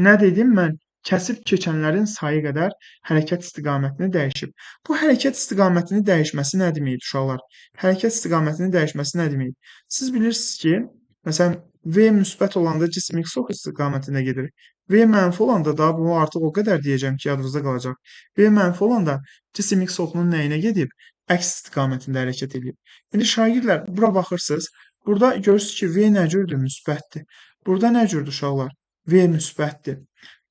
Nə dedim mən? Kəsib keçənlərin sayı qədər hərəkət istiqamətini dəyişib. Bu hərəkət istiqamətini dəyişməsi nə deməkdir uşaqlar? Hərəkət istiqamətini dəyişməsi nə deməkdir? Siz bilirsiniz ki, məsələn, V müsbət olanda cisim x ox istiqamətində gedir. V mənfi olanda da bunu artıq o qədər deyəcəm ki, yadınızda qalacaq. V mənfi olanda cisim x oxunun nəyinə gedib? Əks istiqamətində hərəkət edib. İndi şagirdlər, bura baxırsınız. Burada görürsünüz ki, V nə cürdür? Müsbətdir. Burada nə cürdür uşaqlar? V müsbətdir.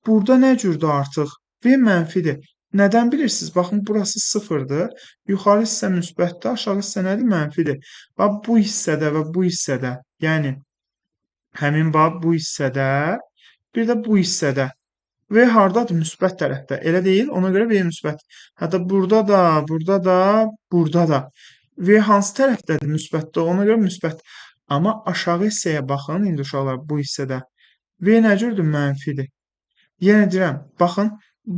Burada nə cürdür artıq? V mənfidir. Nədən bilirsiniz? Baxın, burası sıfırdır. Yuxarı hissə müsbətdir, aşağı hissə nədir? Mənfidir. Bax, bu hissədə və bu hissədə, yəni həmin bax bu hissədə, bir də bu hissədə V hardadır? Müsbət tərəfdə. Elə deyil? Ona görə V müsbət. Hətta burada da, burada da, burada da. V hansı tərəfdədir? Müsbətdə. Ona görə müsbət. Amma aşağı hissəyə baxın, indi uşaqlar, bu hissədə. V nə cürdür? Mənfidir. Yenə deyirəm, baxın,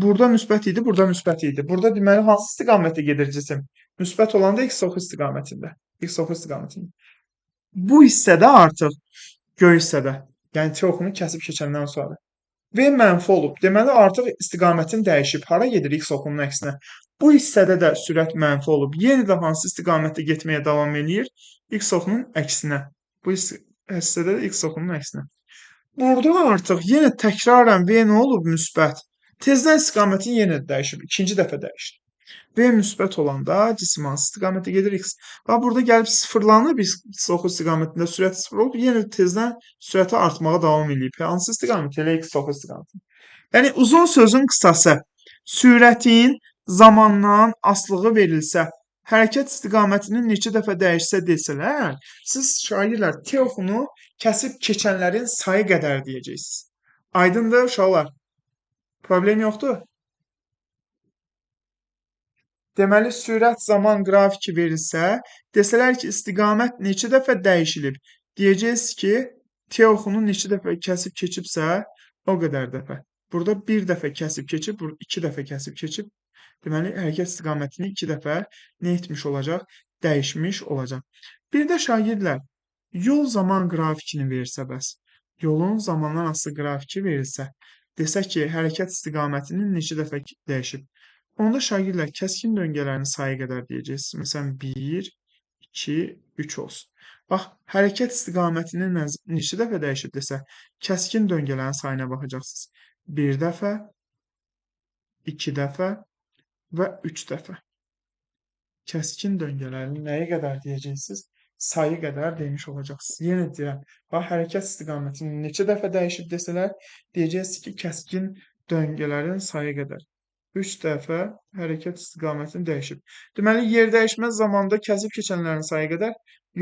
burada müsbət idi, burada müsbət idi. Burada deməli hansı istiqamətə gedir cisim? Müsbət olanda x ox istiqamətində. X ox istiqamətində. Bu hissədə artıq göy hissədə, yəni T oxunu kəsib keçəndən sonra V mənfi olub. Deməli artıq istiqamətin dəyişib. Hara gedir x oxunun əksinə? Bu hissədə də sürət mənfi olub. Yenə də hansı istiqamətdə getməyə davam eləyir? X oxunun əksinə. Bu hissədə də x oxunun əksinə. Burada artıq yenə təkrarən V nə olub? Müsbət. Tezdən istiqamətin yenə dəyişib. İkinci dəfə dəyişdi. V müsbət olanda cisim hansı istiqamətə gedir? X. Bax, burada gəlib sıfırlanıb x ox istiqamətində sürət sıfır olub. Yenə tezdən sürəti artmağa davam edib. Hansı istiqamət? Elə x ox istiqamətində. Yəni, uzun sözün qısası, sürətin zamandan asılığı verilsə, hərəkət istiqamətini neçə dəfə dəyişsə desələr, siz şagirdlər T oxunu kəsib keçənlərin sayı qədər deyəcəksiniz. Aydındır uşaqlar? Problem yoxdur? Deməli, sürət zaman qrafiki verilsə, desələr ki, istiqamət neçə dəfə dəyişilib, deyəcəksiniz ki, T oxunu neçə dəfə kəsib keçibsə, o qədər dəfə. Burada bir dəfə kəsib keçib, burada 2 dəfə kəsib keçib. Deməli, hərəkət istiqamətini 2 dəfə nə etmiş olacaq? Dəyişmiş olacaq. Bir də şagirdlər, yol zaman qrafikini versə bəs, yolun zamandan asılı qrafiki verilsə, desə ki, hərəkət istiqamətini neçə dəfə dəyişib. Onda şagirdlər kəskin döngələrin sayı qədər deyəcəksiniz. Məsələn, 1, 2, 3 olsun. Bax, hərəkət istiqamətini neçə dəfə dəyişib desə, kəskin döngələrin sayına baxacaqsınız. 1 dəfə, 2 dəfə, və 3 dəfə. Kəskin döngələrin nəyi qədər deyəcəksiniz? Sayı qədər demiş olacaqsınız. Yenə deyirəm, hərəkət istiqamətini neçə dəfə dəyişib desələr, deyəcəksiniz ki, kəskin döngələrin sayı qədər. 3 dəfə hərəkət istiqamətini dəyişib. Deməli, yer dəyişmə zamanında kəsib keçənlərin sayı qədər,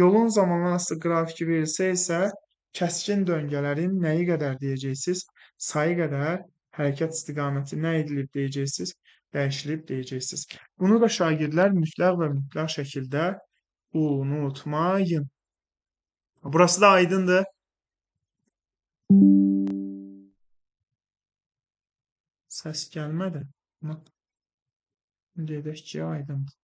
yolun zamanlaması qrafiki verilsə isə, kəskin döngələrin nəyi qədər deyəcəksiniz? Sayı qədər hərəkət istiqaməti nə edilib deyəcəksiniz? Dəyişilib deyəcəksiniz. Bunu da şagirdlər mütləq və mütləq şəkildə unutmayın. Burası da aydındır. Səs gəlmədi. Dedək ki, aydındır.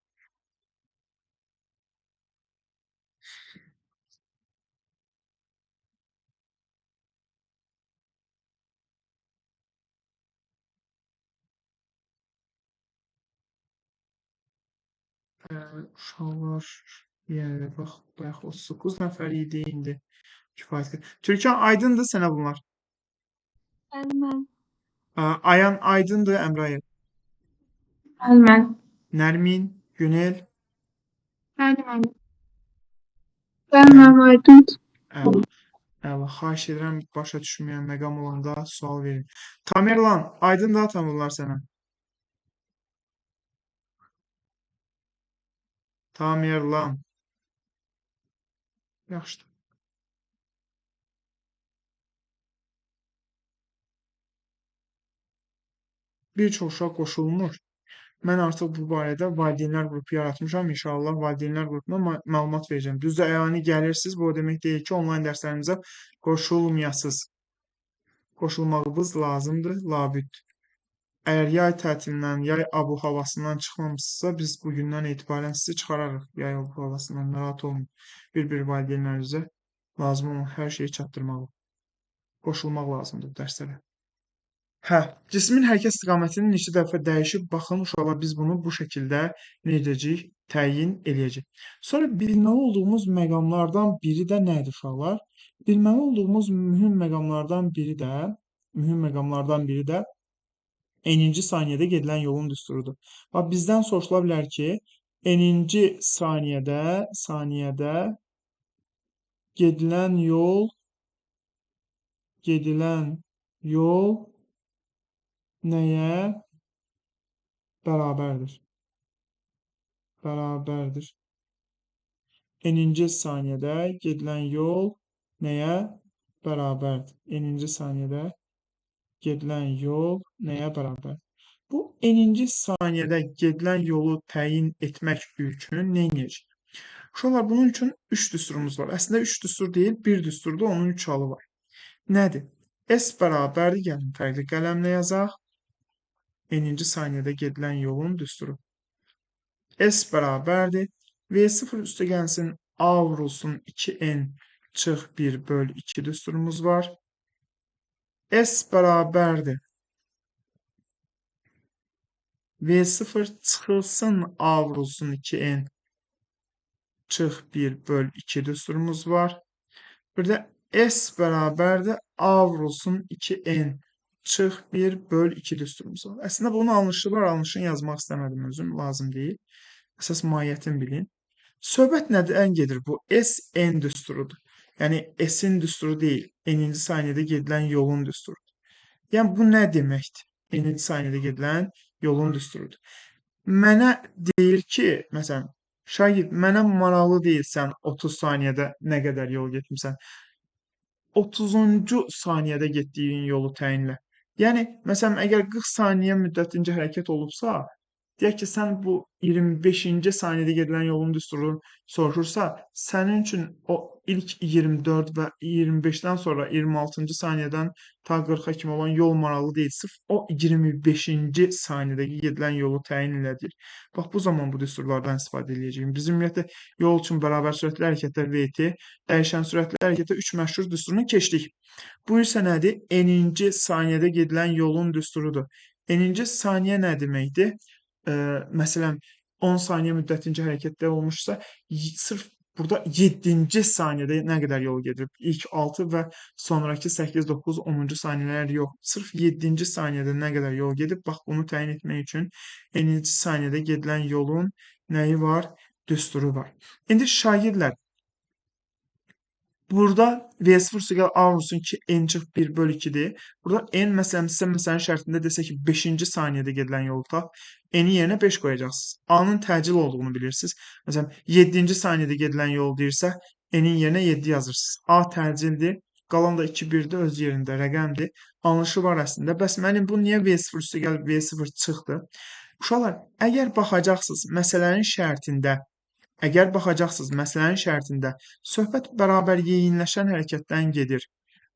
Uşaqlar, yəni bax, bayaq 39 nəfər idi, indi kifayət qədər. Türkan, aydındır sənə bunlar? Bəli, Ayan aydındır, Əmrayev. bəli, Nərmin, Günel. bəli. Bəli, aydın. Əla. Xahiş edirəm, başa düşməyən məqam olanda sual verin. Tamerlan, aydındır atan bunlar sənə? Tamerlan. Yaxşıdır. Bir çox uşaq qoşulmur. Mən artıq bu barədə valideynlər qrupu yaratmışam. İnşallah valideynlər qrupuna məlumat verəcəm. Düzdür, əyani gəlirsiniz, bu o demək deyil ki, onlayn dərslərimizə qoşulmayasınız. Qoşulmağınız lazımdır, labüd. Əgər yay tətilindən, yay abu-havasından çıxmamısınızsa, biz bugündən etibarən sizi çıxararıq yay abu-havasından, narahat olmayın. Bir valideynlərinizə lazım olan hər şeyi çatdırmalı. Qoşulmaq lazımdır dərslərə. Cismin hərəkət istiqamətini neçə dəfə dəyişib, baxın uşaqlar, biz bunu bu şəkildə nə edəcəyik? Təyin eləyəcək. Sonra bilməli olduğumuz məqamlardan biri də nədir uşaqlar? Bilməli olduğumuz mühüm məqamlardan biri də n-ci saniyədə gedilən yolun düsturudur. Bax, bizdən soruşula bilər ki, n-ci saniyədə gedilən yol nəyə bərabərdir? N-ci saniyədə gedilən yol nəyə bərabərdir? N-ci saniyədə gedilən yol nəyə bərabərdir? Bu n-ci saniyədə gedilən yolu təyin etmək üçün nə edəcəyik? Uşaqlar, bunun üçün 3 düsturumuz var. Əslində 3 düstur deyil, 1 düsturdur, onun 3 halı var. Nədir? S bərabərdir, gəlin fərqli qələmlə yazaq. N-ci saniyədə gedilən yolun düsturu. S bərabərdir. V0 üstə gəlsin A vurulsun 2N çıx 1 böl 2 düsturumuz var. S bərabərdir. V0 çıxılsın A vurulsun 2N çıx 1 böl 2 düsturumuz var. Bir də S bərabərdir A vurulsun 2N çıx 1 böl 2 düsturumuz var. Əslində bunun alınışı var, alınışını yazmaq istəmədim özüm, lazım deyil. Əsas mahiyyətini bilin. Söhbət nədən gedir? Bu S-N düsturudur. Yəni S-in düsturu deyil, n-ci saniyədə gedilən yolun düsturudur. Yəni bu nə deməkdir? N-ci saniyədə gedilən yolun düsturudur. Mənə deyir ki, məsələn, şagird, mənə maraqlı deyilsən 30 saniyədə nə qədər yol getmirsən. 30-cu saniyədə getdiyin yolu təyinlə. Yəni, məsələn, əgər 40 saniyə müddətince hərəkət olubsa, deyək ki, sən bu 25-ci saniyədə gedilən yolun düsturunu soruşursa, sənin üçün o ilk 24 və 25-dən sonra 26-cı saniyədən ta 40-a kimi olan yol maraqlı deyil. Sırf o 25-ci saniyədəki gedilən yolu təyin elədir. Bax, bu zaman bu düsturlardan istifadə edəcəyik. Biz ümumiyyətlə yol üçün bərabər sürətli hərəkətə VT, dəyişən sürətli hərəkətə 3 məşhur düsturunu keçdik. Bu isə nədir? N-ci saniyədə gedilən yolun düsturudur. N-ci saniyə nə deməkdir? Məsələn, 10 saniyə müddətince hərəkətdə olmuşsa, sırf burada 7-ci saniyədə nə qədər yol gedib? İlk 6 və sonrakı 8, 9, 10-cu saniyələr yox. Sırf 7-ci saniyədə nə qədər yol gedib? Bax, bunu təyin etmək üçün 50-ci saniyədə gedilən yolun nəyi var? Düsturu var. İndi şagirdlər, burada V0 + A vurulsun ki, n çıx 1 bölü 2-dir. Burada n məsələn, sizə məsələnin şərtində desə ki, 5-ci saniyədə gedilən yolu tap, n-i yerinə 5 qoyacaqsınız. A-nın təcil olduğunu bilirsiniz. Məsələn, 7-ci saniyədə gedilən yol deyirsə, n-in yerinə 7 yazırsınız. A təcildir, qalan da 2, 1-dir, öz yerində rəqəmdir. Anlışı var əslində. Bəs mənim bu niyə V0 + V0 çıxdı? Uşaqlar, əgər baxacaqsınız məsələnin şərtində söhbət bərabər yeyinləşən hərəkətdən gedir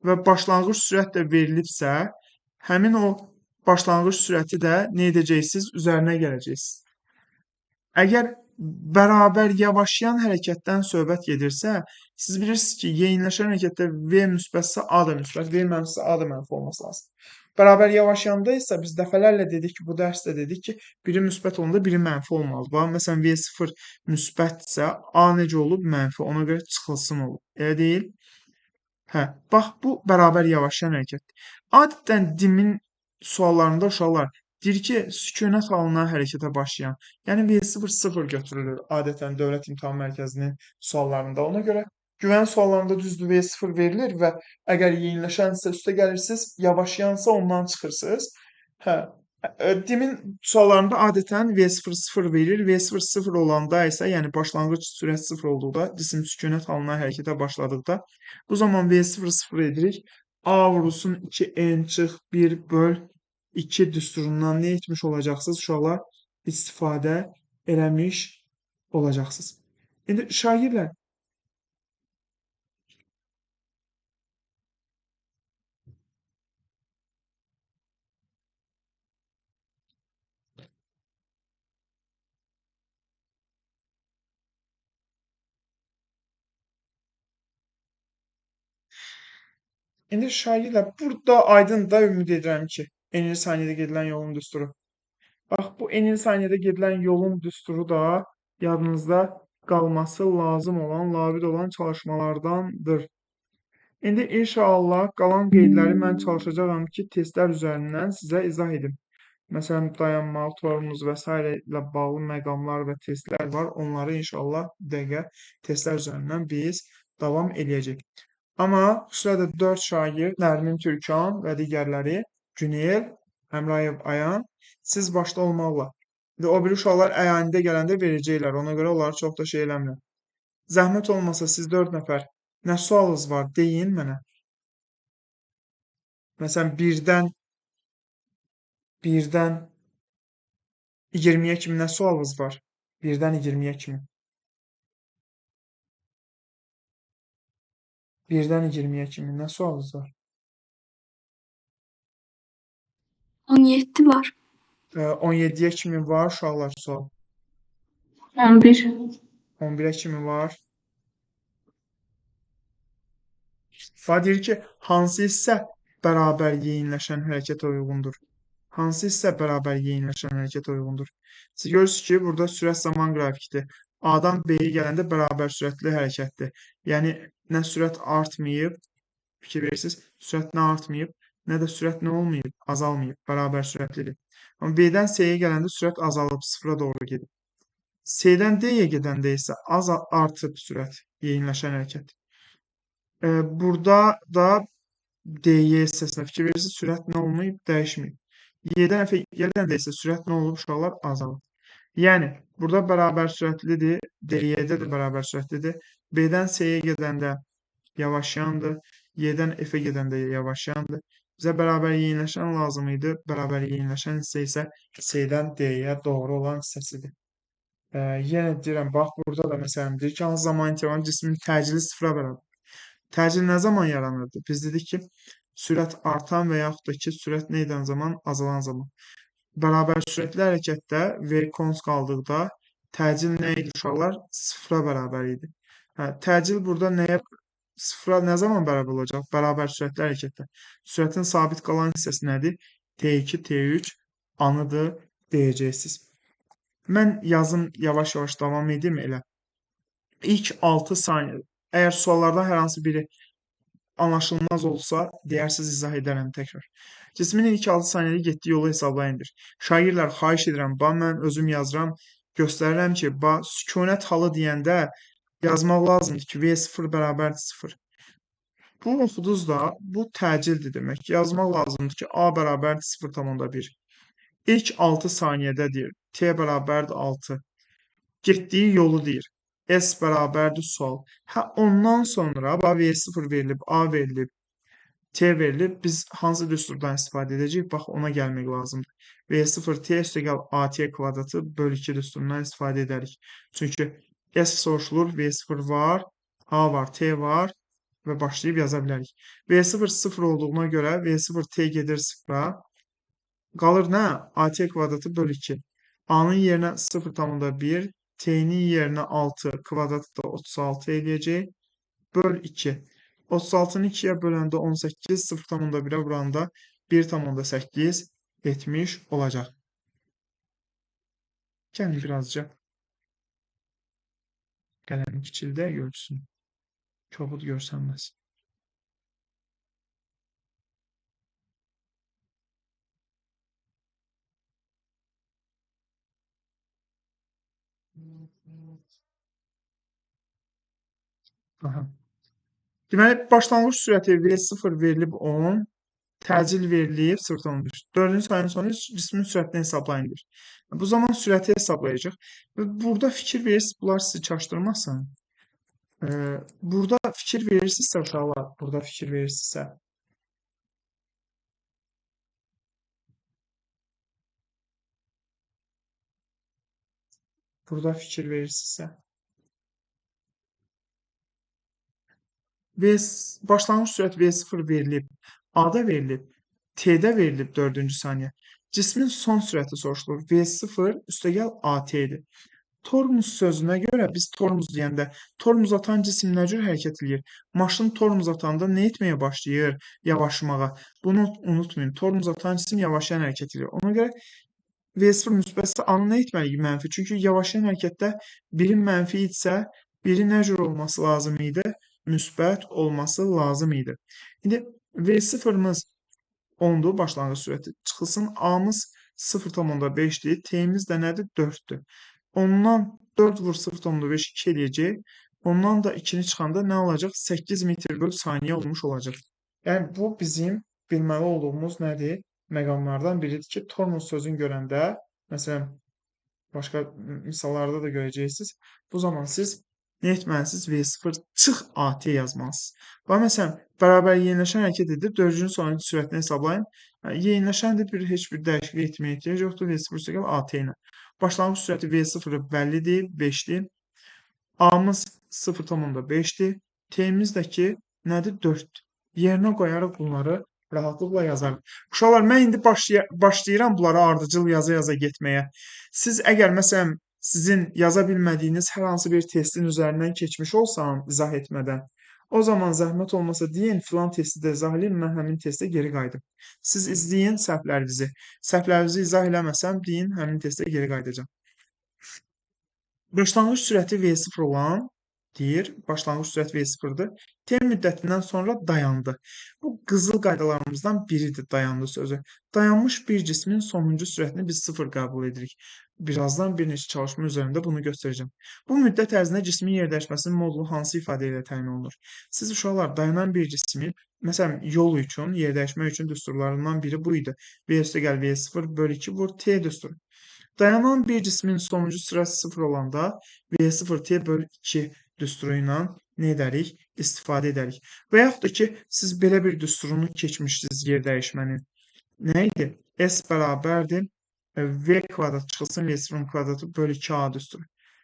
və başlanğıc sürət də verilibsə, həmin o başlanğıc sürəti də nə edəcəksiniz? Üzərinə gələcəksiniz. Əgər bərabər yavaşlayan hərəkətdən söhbət gedirsə, siz bilirsiniz ki, yeyinləşən hərəkətdə V müsbətsə A da müsbət, V mənfisə A da mənfi olması lazım. Bərabər yavaşlayanda isə biz dəfələrlə dedik ki, bu dərsdə dedik ki, biri müsbət olanda biri mənfi olmalı. Bax, məsələn, V0 müsbətsə, A necə olub? Mənfi. Ona görə çıxılsın olub. Elə deyil? Hə, bax, bu bərabər yavaşlayan hərəkətdir. Adətən DİM-in suallarında uşaqlar deyir ki, sükunət halına hərəkətə başlayan, yəni V0 0 götürülür adətən Dövlət İmtahan Mərkəzinin suallarında. Ona görə güvən suallarında düzdür V0 verilir və əgər yeyinləşənsə üstə gəlirsiniz, yavaşlayansa ondan çıxırsınız. Hə, DİM-in suallarında adətən V0 0 verir. V0 0 olanda isə, yəni başlanğıc sürət 0 olduqda, cisim sükunət halına hərəkətə başladıqda, bu zaman V0 0 edirik. A vurulsun 2n çıx 1 böl 2 düsturundan nə etmiş olacaqsınız? Uşaqlar istifadə eləmiş olacaqsınız. İndi şagirdlər, burada aydındır, ümid edirəm ki, n-ci saniyədə gedilən yolun düsturu. Bax, bu n-ci saniyədə gedilən yolun düsturu da yadınızda qalması lazım olan, labid olan çalışmalardandır. İndi inşallah qalan qeydləri mən çalışacağam ki, testlər üzərindən sizə izah edim. Məsələn, dayanma, tormuz və s. ilə bağlı məqamlar və testlər var. Onları inşallah dəqiqə testlər üzərindən biz davam eləyəcək. Amma xüsusilə də 4 şagird, Nərmin Türkan və digərləri, Günel, Əmrayev Ayan, siz başda olmaqla. O biri uşaqlar əyanidə gələndə verəcəklər. Ona görə onları çox da şey eləmirəm. Zəhmət olmasa siz 4 nəfər nə sualınız var deyin mənə. Məsələn, birdən 20-yə kimi nə sualınız var? Birdən 20-yə kimi. Birdən 20-yə kimi nə sualınız var? 17 var. 17-yə kimi var uşaqlar sual. 11. 11-ə kimi var. Deyir ki, hansı hissə bərabər yeyinləşən hərəkətə uyğundur? Hansı hissə bərabər yeyinləşən hərəkətə uyğundur? Siz görürsünüz ki, burada sürət zaman qrafikidir. A-dan B-yə gələndə bərabər sürətli hərəkətdir. Yəni, nə sürət artmayıb, fikir verirsiniz, sürət nə artmayıb, nə də sürət nə olmayıb, azalmayıb, bərabər sürətlidir. Amma B-dən C-yə gələndə sürət azalıb, sıfıra doğru gedib. C-dən D-yə gedəndə isə artıb sürət, yeyinləşən hərəkət. Burada da D-Y hissəsinə fikir verirsiniz, sürət nə olmayıb, dəyişməyib. Y-dən F-ə gələndə isə sürət nə olub, uşaqlar, azalıb. Yəni, burada bərabər sürətlidir, D-Y-də də bərabər sürətlidir. B-dən C-yə gedəndə yavaşlayandır, Y-dən F-ə gedəndə yavaşlayandır. Bizə bərabər yeyinləşən lazım idi, bərabər yeyinləşən hissə isə C-dən D-yə doğru olan hissəsidir. Yenə deyirəm, bax, burada da məsələn, deyir ki, hansı zaman intervalında cismin təcili sıfıra bərabər. Təcil nə zaman yaranırdı? Biz dedik ki, sürət artan və yaxud da ki, sürət nə edən zaman, azalan zaman. Bərabər sürətli hərəkətdə V kons qaldıqda təcil nə idi uşaqlar? Sıfıra bərabər idi. Təcil burada sıfıra nə zaman bərabər olacaq? Bərabər sürətli hərəkətdə. Sürətin sabit qalan hissəsi nədir? T2, T3 anıdır deyəcəksiniz. Mən yazım yavaş-yavaş davam edim elə. İlk 6 saniyə. Əgər suallardan hər hansı biri anlaşılmaz olsa, deyərsiniz izah edərəm təkrar. Cismin ilk 6 saniyədə getdiyi yolu hesablayındır. Şagirdlər, xahiş edirəm, mən özüm yazıram, göstərirəm ki, sükunət halı deyəndə yazmaq lazımdır ki, V0 bərabərdir 0. Bu oxuduz da, bu təcildir demək. Yazmaq lazımdır ki, A bərabərdir 0,1. İlk 6 saniyədədir. T bərabərdir 6. Getdiyi yolu deyir. S bərabərdir sual. Ondan sonra V0 verilib, A verilib, T verilib. Biz hansı düsturdan istifadə edəcəyik? Bax, ona gəlmək lazımdır. V0 T üstəgəl AT kvadratı bölü 2 düsturundan istifadə edərik. Çünki S soruşulur, V0 var, A var, T var və başlayıb yaza bilərik. V0 0 olduğuna görə V0 T gedir 0-a. Qalır nə? AT kvadratı bölü 2. A-nın yerinə 0,1, T'nin yerinə 6, kvadratı da 36 eləyəcək. Böl 2. 36-nı 2-yə böləndə 18, 0,1-ə vuranda 1,8 etmiş olacaq. Gəlin birazca qələmi kiçildə görsün. Kobud görsənməz. Aha. Deməli, başlanğıc sürəti V0 verilib 10, təcil verilib 0,1. 4-cü sayının sonu cismin sürətini hesablayındır. Bu zaman sürəti hesablayacaq. Və burada fikir verirsiniz, bunlar sizi çaşdırmasın. Burada fikir verirsinizsə, uşaqlar, burada fikir verirsinizsə. Burada fikir verirsinizsə. Başlanğıc sürət V0 verilib, A-da verilib, T-də verilib 4-cü saniyə. Cismin son sürəti soruşulur. V0 üstəgəl AT-dir. Tormuz sözünə görə biz tormuz deyəndə tormuz atan cisim nə cür hərəkət edir? Maşın tormuz atanda nə etməyə başlayır? Yavaşmağa. Bunu unutmayın. Tormuz atan cisim yavaşlayan hərəkət edir. Ona görə V0 müsbətsə A-nı nə etməliyik? Mənfi. Çünki yavaşlayan hərəkətdə biri mənfi idisə, biri nə cür olması lazım idi? Müsbət olması lazım idi. İndi V0-mız 10-dur, başlanğıc sürəti. Çıxılsın, A-mız 0,5-dir, T-miz də nədir? 4-dür. Ondan 4 vur 0,5 2 eləyəcək. Ondan da 2-ni çıxanda nə olacaq? 8 metr böl saniyə olmuş olacaq. Yəni, bu bizim bilməli olduğumuz nədir? Məqamlardan biridir ki, tormuz sözünü görəndə, məsələn, başqa misallarda da görəcəksiniz. Bu zaman siz nə etməlisiniz? V0 çıx AT yazmalısınız. Və məsələn, bərabər yeniləşən hərəkət edir. 4-cünün sonuncu sürətini hesablayın. Yeniləşəndir, heç bir dəyişiklik etməyə ehtiyac yoxdur. V0 üstəgəl AT ilə. Başlanğıc sürəti V0 bəllidir, 5-dir. A-mız 0,5-dir. T-miz də ki, nədir? 4-dür. Yerinə qoyarıq bunları rahatlıqla yazarıq. Uşaqlar, mən indi başlayıram bunları ardıcıl yaza-yaza getməyə. Siz əgər, məsələn, sizin yaza bilmədiyiniz hər hansı bir testin üzərindən keçmiş olsam, izah etmədən, o zaman zəhmət olmasa deyin, filan testi də izah edin, mən həmin testə geri qayıdım. Siz izləyin səhvlərinizi. Səhvlərinizi izah eləməsəm, deyin, həmin testə geri qayıdacağım. Başlanğıc sürəti V0 olan deyir, başlanğıc sürət V0-dır. T müddətindən sonra dayandı. Bu qızıl qaydalarımızdan biridir, dayandı sözü. Dayanmış bir cismin sonuncu sürətini biz 0 qəbul edirik. Birazdan bir neçə çalışma üzərində bunu göstərəcəm. Bu müddət ərzində cismin yerdəyişməsinin modulu hansı ifadə ilə təyin olunur? Siz uşaqlar, dayanan bir cismin, məsələn, yol üçün, yerdəyişmək üçün düsturlarından biri bu idi. V üstəgəl V0 bölü 2 vur T düsturu. Dayanan bir cismin sonuncu sürəti 0 olanda V0 T bölü 2 düsturu ilə nə edərik? İstifadə edərik. Və yaxud da ki, siz belə bir düsturunu keçmişsiniz yer dəyişmənin. Nə idi? S bərabərdir. V kvadrat çıxılsın V0 kvadratı bölü 2A düsturu.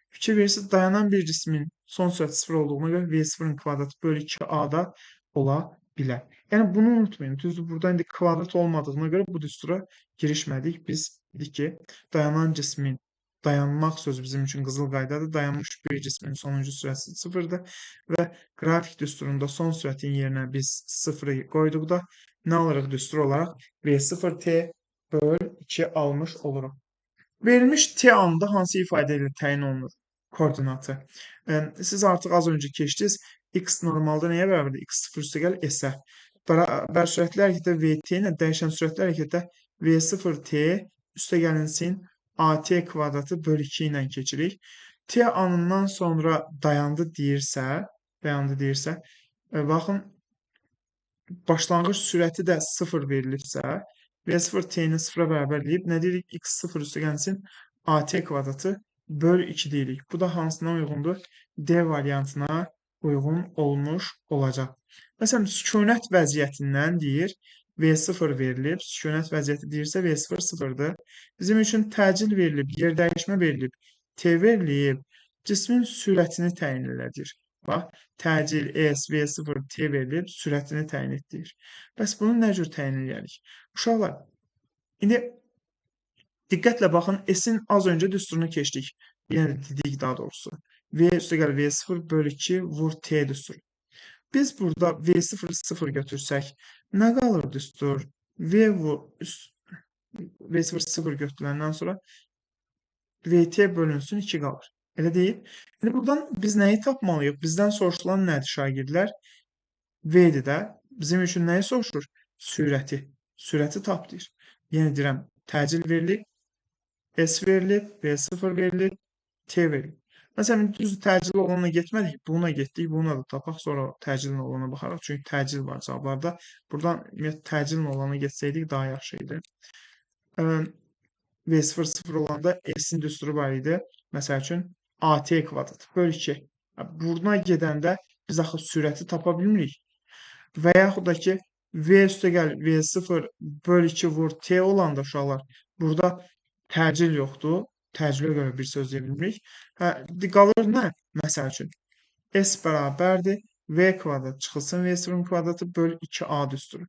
Fikir verirsiniz, dayanan bir cismin son sürəti 0 olduğuna görə V0 kvadratı bölü 2A da ola bilər. Yəni, bunu unutmayın. Düzdür, burada indi kvadrat olmadığına görə bu düstura girişmədik. Biz dedik ki, dayanan cismin, dayanmaq sözü bizim üçün qızıl qaydadır. Dayanmış bir cismin sonuncu sürəti 0-dır və qrafik düsturunda son sürətin yerinə biz 0-ı qoyduqda nə alırıq düstur olaraq? V0T böl 2 almış oluruq. Verilmiş T anında hansı ifadə ilə təyin olunur? koordinatı. Siz artıq az öncə keçdiniz. X normalda nəyə bərabərdir? X0 üstəgəl S-ə. Bərabər sürətli hərəkətdə VT ilə dəyişən sürətli hərəkətdə V0T üstəgəlinsin AT kvadratı bölü 2 ilə keçirik. T anından sonra dayandı deyirsə, baxın, başlanğıc sürəti də 0 verilibsə, V0 T-ni 0-a bərabər deyib, nə deyirik? X0 üstəgənsin AT kvadratı bölü 2 deyirik. Bu da hansına uyğundur? D variantına uyğun olmuş olacaq. Məsələn, sükunət vəziyyətindən deyir, V0 verilib, sükunət vəziyyəti deyirsə V0 sıfırdır. Bizim üçün təcil verilib, yer dəyişmə verilib, T verilib, cismin sürətini təyin elədir. Bax, təcil S, V0, T verilib, sürətini təyin etdir. Bəs bunu nə cür təyin edərik? Uşaqlar, indi diqqətlə baxın, S-in az öncə düsturunu keçdik. Yəni, dedik daha doğrusu. V üstəgəl V0 bölü 2 vur T düsturu. Biz burada V0 0 götürsək, nə qalır düstur? V0 0 götürüləndən sonra VT bölünsün 2 qalır. Elə deyil. Yəni, buradan biz nəyi tapmalıyıq? Bizdən soruşulan nədir şagirdlər? V-dir də. Bizim üçün nəyi soruşur? Sürəti. Sürəti tap deyir. Yəni, deyirəm, təcil verilib, S verilib, V0 verilib, T verilib. Məsələn, düz təcil olana getmədik, buna getdik, buna da tapaq, sonra təcilin olana baxaraq. Çünki təcil var cavablarda. Buradan təcilin olana getsəydik daha yaxşı idi. V0 0 olanda S-in düsturu var idi. Məsəl üçün, AT kvadrat bölü 2. Buna gedəndə biz axı sürəti tapa bilmirik. Və yaxud da ki, V üstəgəl V0 bölü 2 vur T olanda uşaqlar, burada təcil yoxdur. Təcrübə görə bir söz deyə bilmirik. Qalır nə? Məsəl üçün, S bərabərdir, V kvadrat çıxılsın, V0-ın kvadratı bölü 2A düsturu.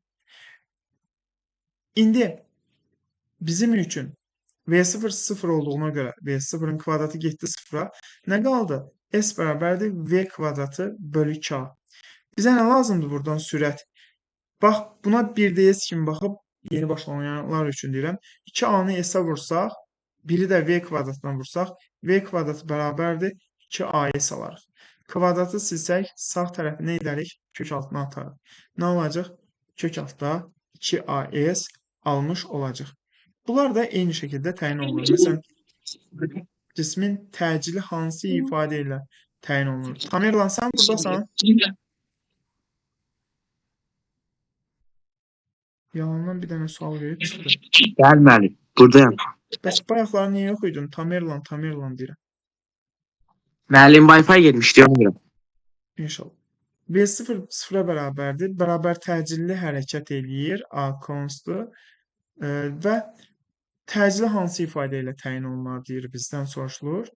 İndi bizim üçün V0 0 olduğuna görə V0-ın kvadratı getdi 0-a. Nə qaldı? S bərabərdir, V kvadratı bölü 2A. Bizə nə lazımdır buradan sürət? Bax, buna 1DS kimi baxıb, yeni başlamayanlar üçün deyirəm. 2A-nı S-ə vursaq, biri də V kvadratdan vursaq, V kvadratı bərabərdir 2AS salarıq. Kvadratı silsək, sağ tərəfi nə edərik? Kök altına atarıq. Nə olacaq? Kök altda 2AS almış olacaq. Bunlar da eyni şəkildə təyin olunur. Məsələn, cismin təcili hansı ifadə ilə təyin olunur? Tamerlan, sən buradasan? Yalandan bir dənə sual verib çıxdı. Gəlməli, buradayam. Bəs bayaqları niyə yox idin? Tamerlan deyirəm. Müəllim Wi-Fi getmişdi, ona görə. İnşallah. V0 0-a bərabərdir. Bərabər təcilli hərəkət eləyir. A konstu. Və təcili hansı ifadə ilə təyin olunar deyir, bizdən soruşulur.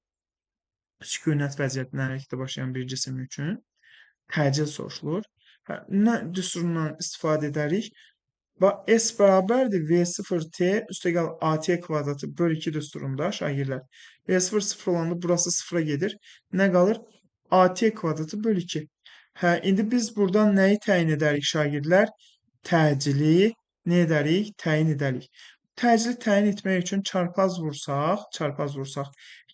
Sükunət vəziyyətində hərəkətə başlayan bir cisim üçün təcil soruşulur. Nə düsturundan istifadə edərik? S bərabərdir V0T üstəgəl AT kvadratı bölü 2 düsturunda şagirdlər. V0 0 olanda burası 0-a gedir. Nə qalır? AT kvadratı bölü 2. İndi biz buradan nəyi təyin edərik şagirdlər? Təcili nə edərik? Təyin edərik. Təcili təyin etmək üçün çarpaz vursaq,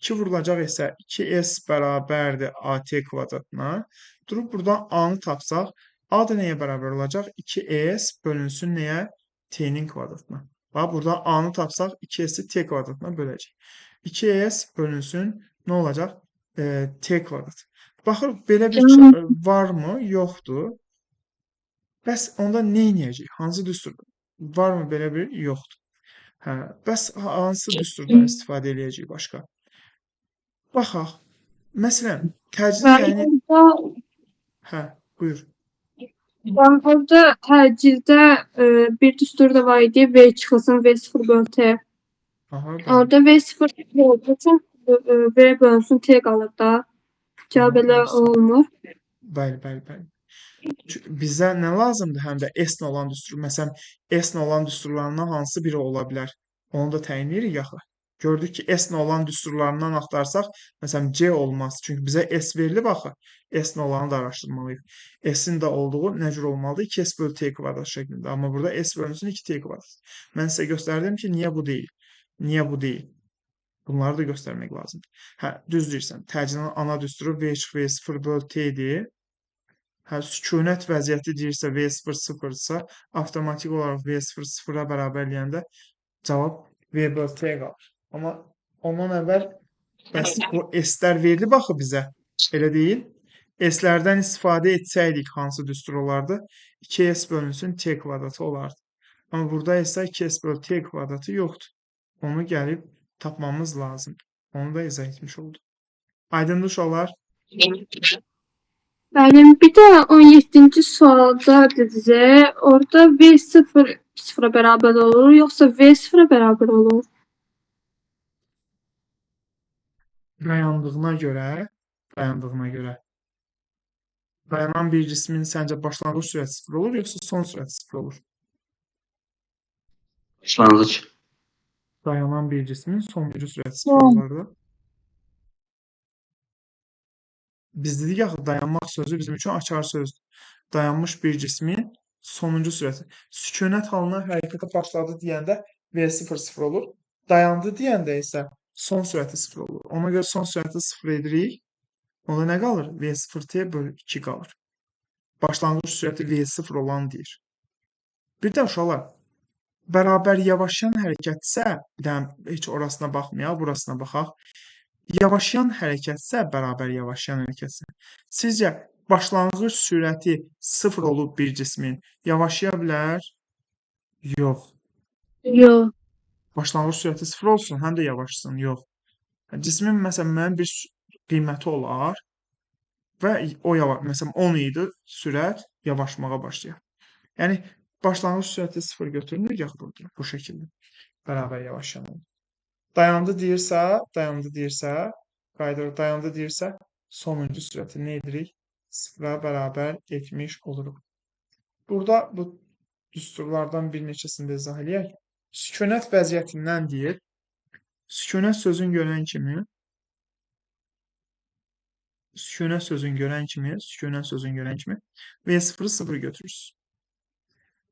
2 vurulacaq isə 2S bərabərdir AT kvadratına. Durub buradan A-nı tapsaq, A da nəyə bərabər olacaq? 2S bölünsün nəyə? T'nin kvadratına. Bax, burada A-nı tapsaq, 2S'i T kvadratına böləcək. 2S bölünsün nə olacaq? T kvadrat. Baxır, belə bir varmı? Yoxdur. Bəs onda nə edəcək? Hansı düsturda? Varmı belə bir? Yoxdur. Bəs hansı düsturdan istifadə edəcək başqa? Baxaq. Məsələn, təcil təyin... Buyur. Ben burada təcildə bir düstur da var idi. V çıxılsın, V0 bölü T. Orada V0 olduğu üçün V bölünsün T qalır da. Cavab elə olmur. Bəli. Bizə nə lazımdır? Həm də S-nə olan düstur. Məsələn, S-nə olan düsturlarından hansı biri ola bilər? Onu da təyin edirik axı. Gördük ki, S-nə olan düsturlarından axtarsaq, məsələn, C olmaz. Çünki bizə S verilib axı. S-nə olanı da araşdırmalıyıq. S-in də olduğu nə cür olmalıdır? 2S bölü T kvadrat şəklində. Amma burada S bölünsün 2T kvadrat. Mən sizə göstərdim ki, niyə bu deyil? Bunları da göstermek lazımdır. Hə, düz deyirsən. Təcilin ana düsturu V-V0 böl T-dir. Hə, sükunət vəziyyəti deyirsə V0 0-dırsa, avtomatik olaraq V0 0-a bərabər eləyəndə cavab V böl T qalır. Amma ondan əvvəl bəs bu S-lər verilib axı bizə. Elə deyil? S-lərdən istifadə etsəydik hansı düstur olardı? 2S bölünsün T kvadratı olardı. Amma burada isə 2S böl T kvadratı yoxdur. Onu gəlib tapmamız lazımdır. Onu da izah etmiş olduk. Aydındır uşaqlar? Bəli, bir də 17-ci sualda bizə orada V0 0-a bərabər olur, yoxsa V 0-a bərabər olur? Dayandığına görə dayanan bir cismin səncə başlanğıc sürəti 0 olur, yoxsa son sürəti 0 olur? Başlanğıc. Dayanan bir cismin sonuncu sürəti 0 Son. olardı. Biz dedik axı dayanmaq sözü bizim üçün açar sözdür. Dayanmış bir cismin sonuncu sürəti. Sükunət halına hərəkətə başladı deyəndə V0 0 olur. Dayandı deyəndə isə son sürəti 0 olur. Ona görə son sürəti 0 edirik. Onda nə qalır? V0T bölü 2 qalır. Başlanğıc sürəti V0 olan deyir. Bir də uşaqlar, bərabər yavaşlayan hərəkətsə, bir dənə heç orasına baxmayaq, burasına baxaq. Yavaşlayan hərəkətsə, bərabər yavaşlayan hərəkətsə, sizcə başlanğıc sürəti 0 olub bir cismin yavaşlaya bilər? Yox. Yox. Başlanğıc sürəti 0 olsun, həm də yavaşsın? Yox. Cismin məsələn mənim bir qiyməti olar və o yavaş, məsələn 10 idi sürət, yavaşmağa başlayır. Yəni başlanğıc sürəti 0 götürülür ya burada bu şəkildə. Bərabər yavaşlanır. Dayandı deyirsə, dayandı deyirsə, sonuncu sürəti nə edirik? 0-a bərabər etmiş oluruq. Burada bu düsturlardan bir neçəsini də izah eləyək. Sükunət vəziyyətindən deyir. Sükunət sözün görən kimi V0 0 götürürsünüz.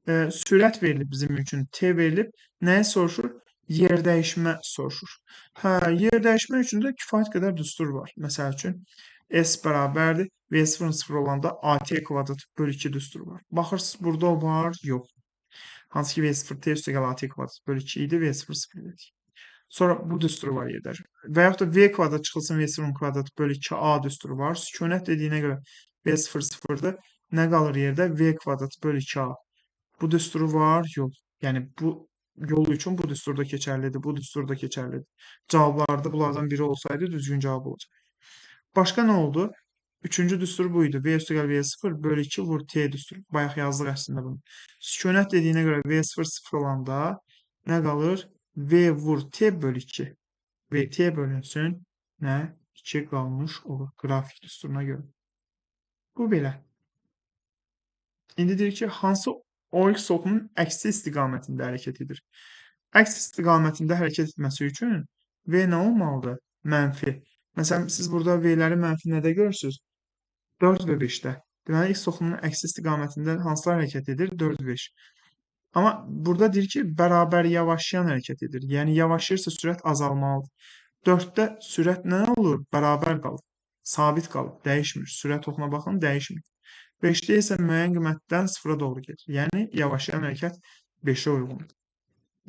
Sürət verilib bizim üçün, T verilib. Nəyi soruşur? Yer dəyişmə soruşur. Yer dəyişmə üçün də kifayət qədər düstur var. Məsəl üçün, S bərabərdir. V0 0 olanda AT kvadrat bölü 2 düsturu var. Baxırsınız, burada o var, yox. Hansı ki V0 T üstə gəl AT kvadrat bölü 2 idi, V0 0 dedik. Sonra bu düsturu var yerdə. Və yaxud da V kvadrat çıxılsın V0 kvadrat bölü 2A düsturu var. Sükunət dediyinə görə V0 0-dır. Nə qalır yerdə? V kvadrat bölü 2A. Bu düsturu var, yox. Yəni bu yol üçün bu düstur da keçərlidir, bu düstur da keçərlidir. Cavablarda bunlardan biri olsaydı düzgün cavab olacaq. Başqa nə oldu? Üçüncü düstur bu idi. V üstə gəl V0 bölü 2 vur T düsturu. Bayaq yazdıq əslində bunu. Sükunət dediyinə görə V0 0 olanda nə qalır? V vur T bölü 2. V T bölünsün. Nə? 2 qalmış olur. Qrafik düsturuna görə. Bu belə. İndi deyir ki, hansı OX oxunun əksi istiqamətində hərəkət edir? Əks istiqamətində hərəkət etməsi üçün V nə olmalıdır? Mənfi. Məsələn, siz burada V-ləri mənfi nədə görürsünüz? 4 və 5-də. Deməli, X oxunun əksi istiqamətində hansılar hərəkət edir? 4 və 5. Amma burada deyir ki, bərabər yavaşlayan hərəkət edir. Yəni, yavaşlayırsa sürət azalmalıdır. 4-də sürət nə olur? Bərabər qalır. Sabit qalır. Dəyişmir. Sürət oxuna baxın, dəyişmir. 5-də isə müəyyən qiymətdən 0-a doğru gedir. Yəni, yavaşlayan hərəkət 5-ə uyğundur.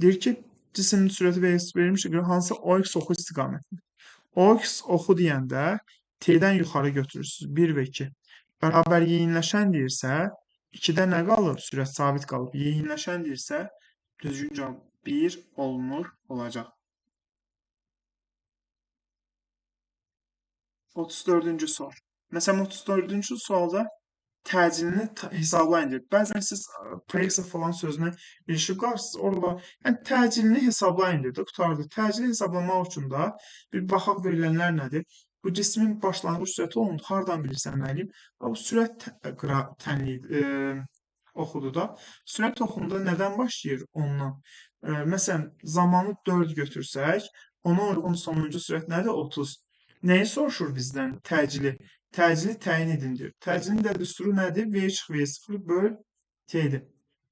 Deyir ki, cisimnin sürəti verilmişə görə hansı OX oxu istiqamətində? OX oxu deyəndə T-dən yuxarı götürürsünüz. 1 və 2. Bərabər yeyinləşən deyirsə, 2-də nə qalır? Sürət sabit qalıb. Yeyinləşən deyirsə, düzgün cavab 1 olunur olacaq. 34-cü sual. Məsələn, 34-cü sualda təcilini hesablayın deyir. Bəzən siz preksiya falan sözünə ilişib qalırsınız. Orada yəni təcilini hesablayın deyir. Qutardı. Təcili hesablamaq üçün də bir baxaq verilənlər nədir? Bu cismin başlanğıc sürəti olunur. Hardan bilirsən müəllim? Bu sürət oxudu da. Sürət oxunda nədən başlayır? Ondan. Məsələn, zamanı 4 götürsək, ona uyğun sonuncu sürət nədir? 30. Nəyi soruşur bizdən? Təcili. Təcili təyin edin deyir. Təcilin də düsturu nədir? V çıx V0 böl T-dir.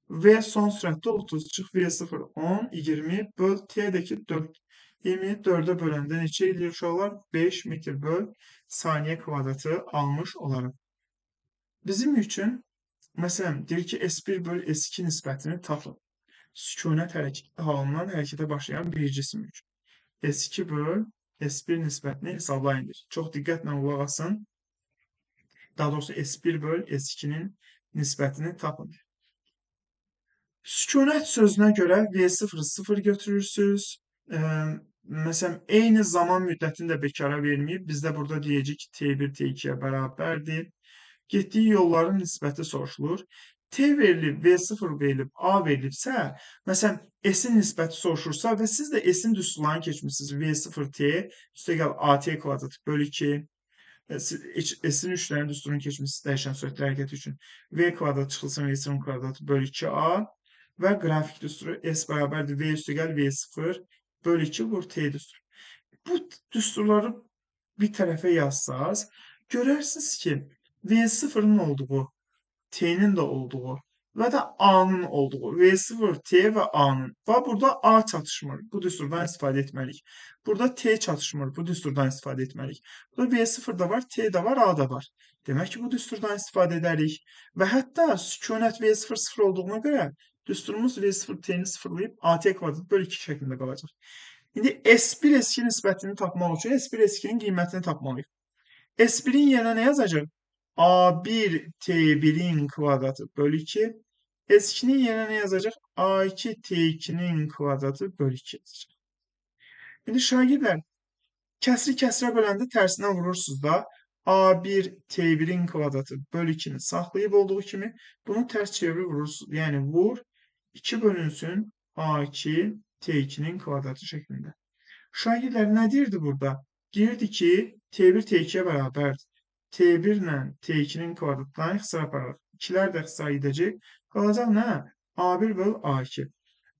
V son sürətdə 30 çıx V0 10, 20 böl T-dəki 4. 20'yi 4'e böləndə neçə eləyir uşaqlar? 5 metr böl saniyə kvadratı almış olarıq. Bizim üçün, məsələn, deyir ki, S1 böl S2 nisbətini tapın. Sükunət hərəkəti halından hərəkətə başlayan bir cisim üçün. S2 böl S1 nisbətini hesablayın. Çox diqqətlə qulaq asın. Daha doğrusu S1 böl S2'nin nisbətini tapın. Sükunət sözünə görə V0'ı 0 götürürsünüz. Məsələn, eyni zaman müddətini də bekara verməyib. Bizdə burada deyəcək ki, T1 T2'yə bərabərdir. Getdiyi yolların nisbəti soruşulur. T verilib, V0 verilib, A verilibsə, məsələn, S-in nisbəti soruşursa və siz də S-in düsturlarını keçmişsiniz. V0T üstəgəl AT kvadrat bölü 2. S-in üçlərin düsturunu keçmişsiniz dəyişən sürətli hərəkəti üçün. V kvadrat çıxılsın V0 kvadratı bölü 2A və qrafik düsturu S bərabərdir V üstəgəl V0 bölü 2 vur T düsturu. Bu düsturları bir tərəfə yazsaz, görərsiniz ki, V0'ın olduğu, T'nin də olduğu və də A'nın olduğu, V0, T və A'nın. Və burada A çatışmır, bu düsturdan istifadə etməliyik. Burada T çatışmır, bu düsturdan istifadə etməliyik. Burada V0 da var, T də var, A da var. Demək ki, bu düsturdan istifadə edərik. Və hətta sükunət V0 0 olduğuna görə düsturumuz V0 T'ni sıfırlayıb AT kvadrat bölü 2 şəklində qalacaq. İndi S1 S2 nisbətini tapmaq üçün S1 S2'nin qiymətini tapmalıyıq. S1'in yerine ne yazacak? A1 T1'in kvadratı bölü 2. S2'nin yerine ne yazacak? A2 T2'nin kvadratı bölü 2 yazacak. Şimdi şagirdler kəsri kəsrə böləndə tərsinə vurursunuz da A1 T1'in kvadratı bölü 2'ni saxlayıb olduğu kimi bunu tərs çevirib vurursunuz. Yəni vur 2 bölünsün A2 T2'nin kvadratı şeklinde. Şagirdler nə deyirdi burada? Deyirdi ki T1 T2'ye bərabərdir. T1 ilə T2'nin kvadratlarını ixtisara aparaq. 2'lər də ixtisara edəcək. Qalacaq nə? A1 böl A2.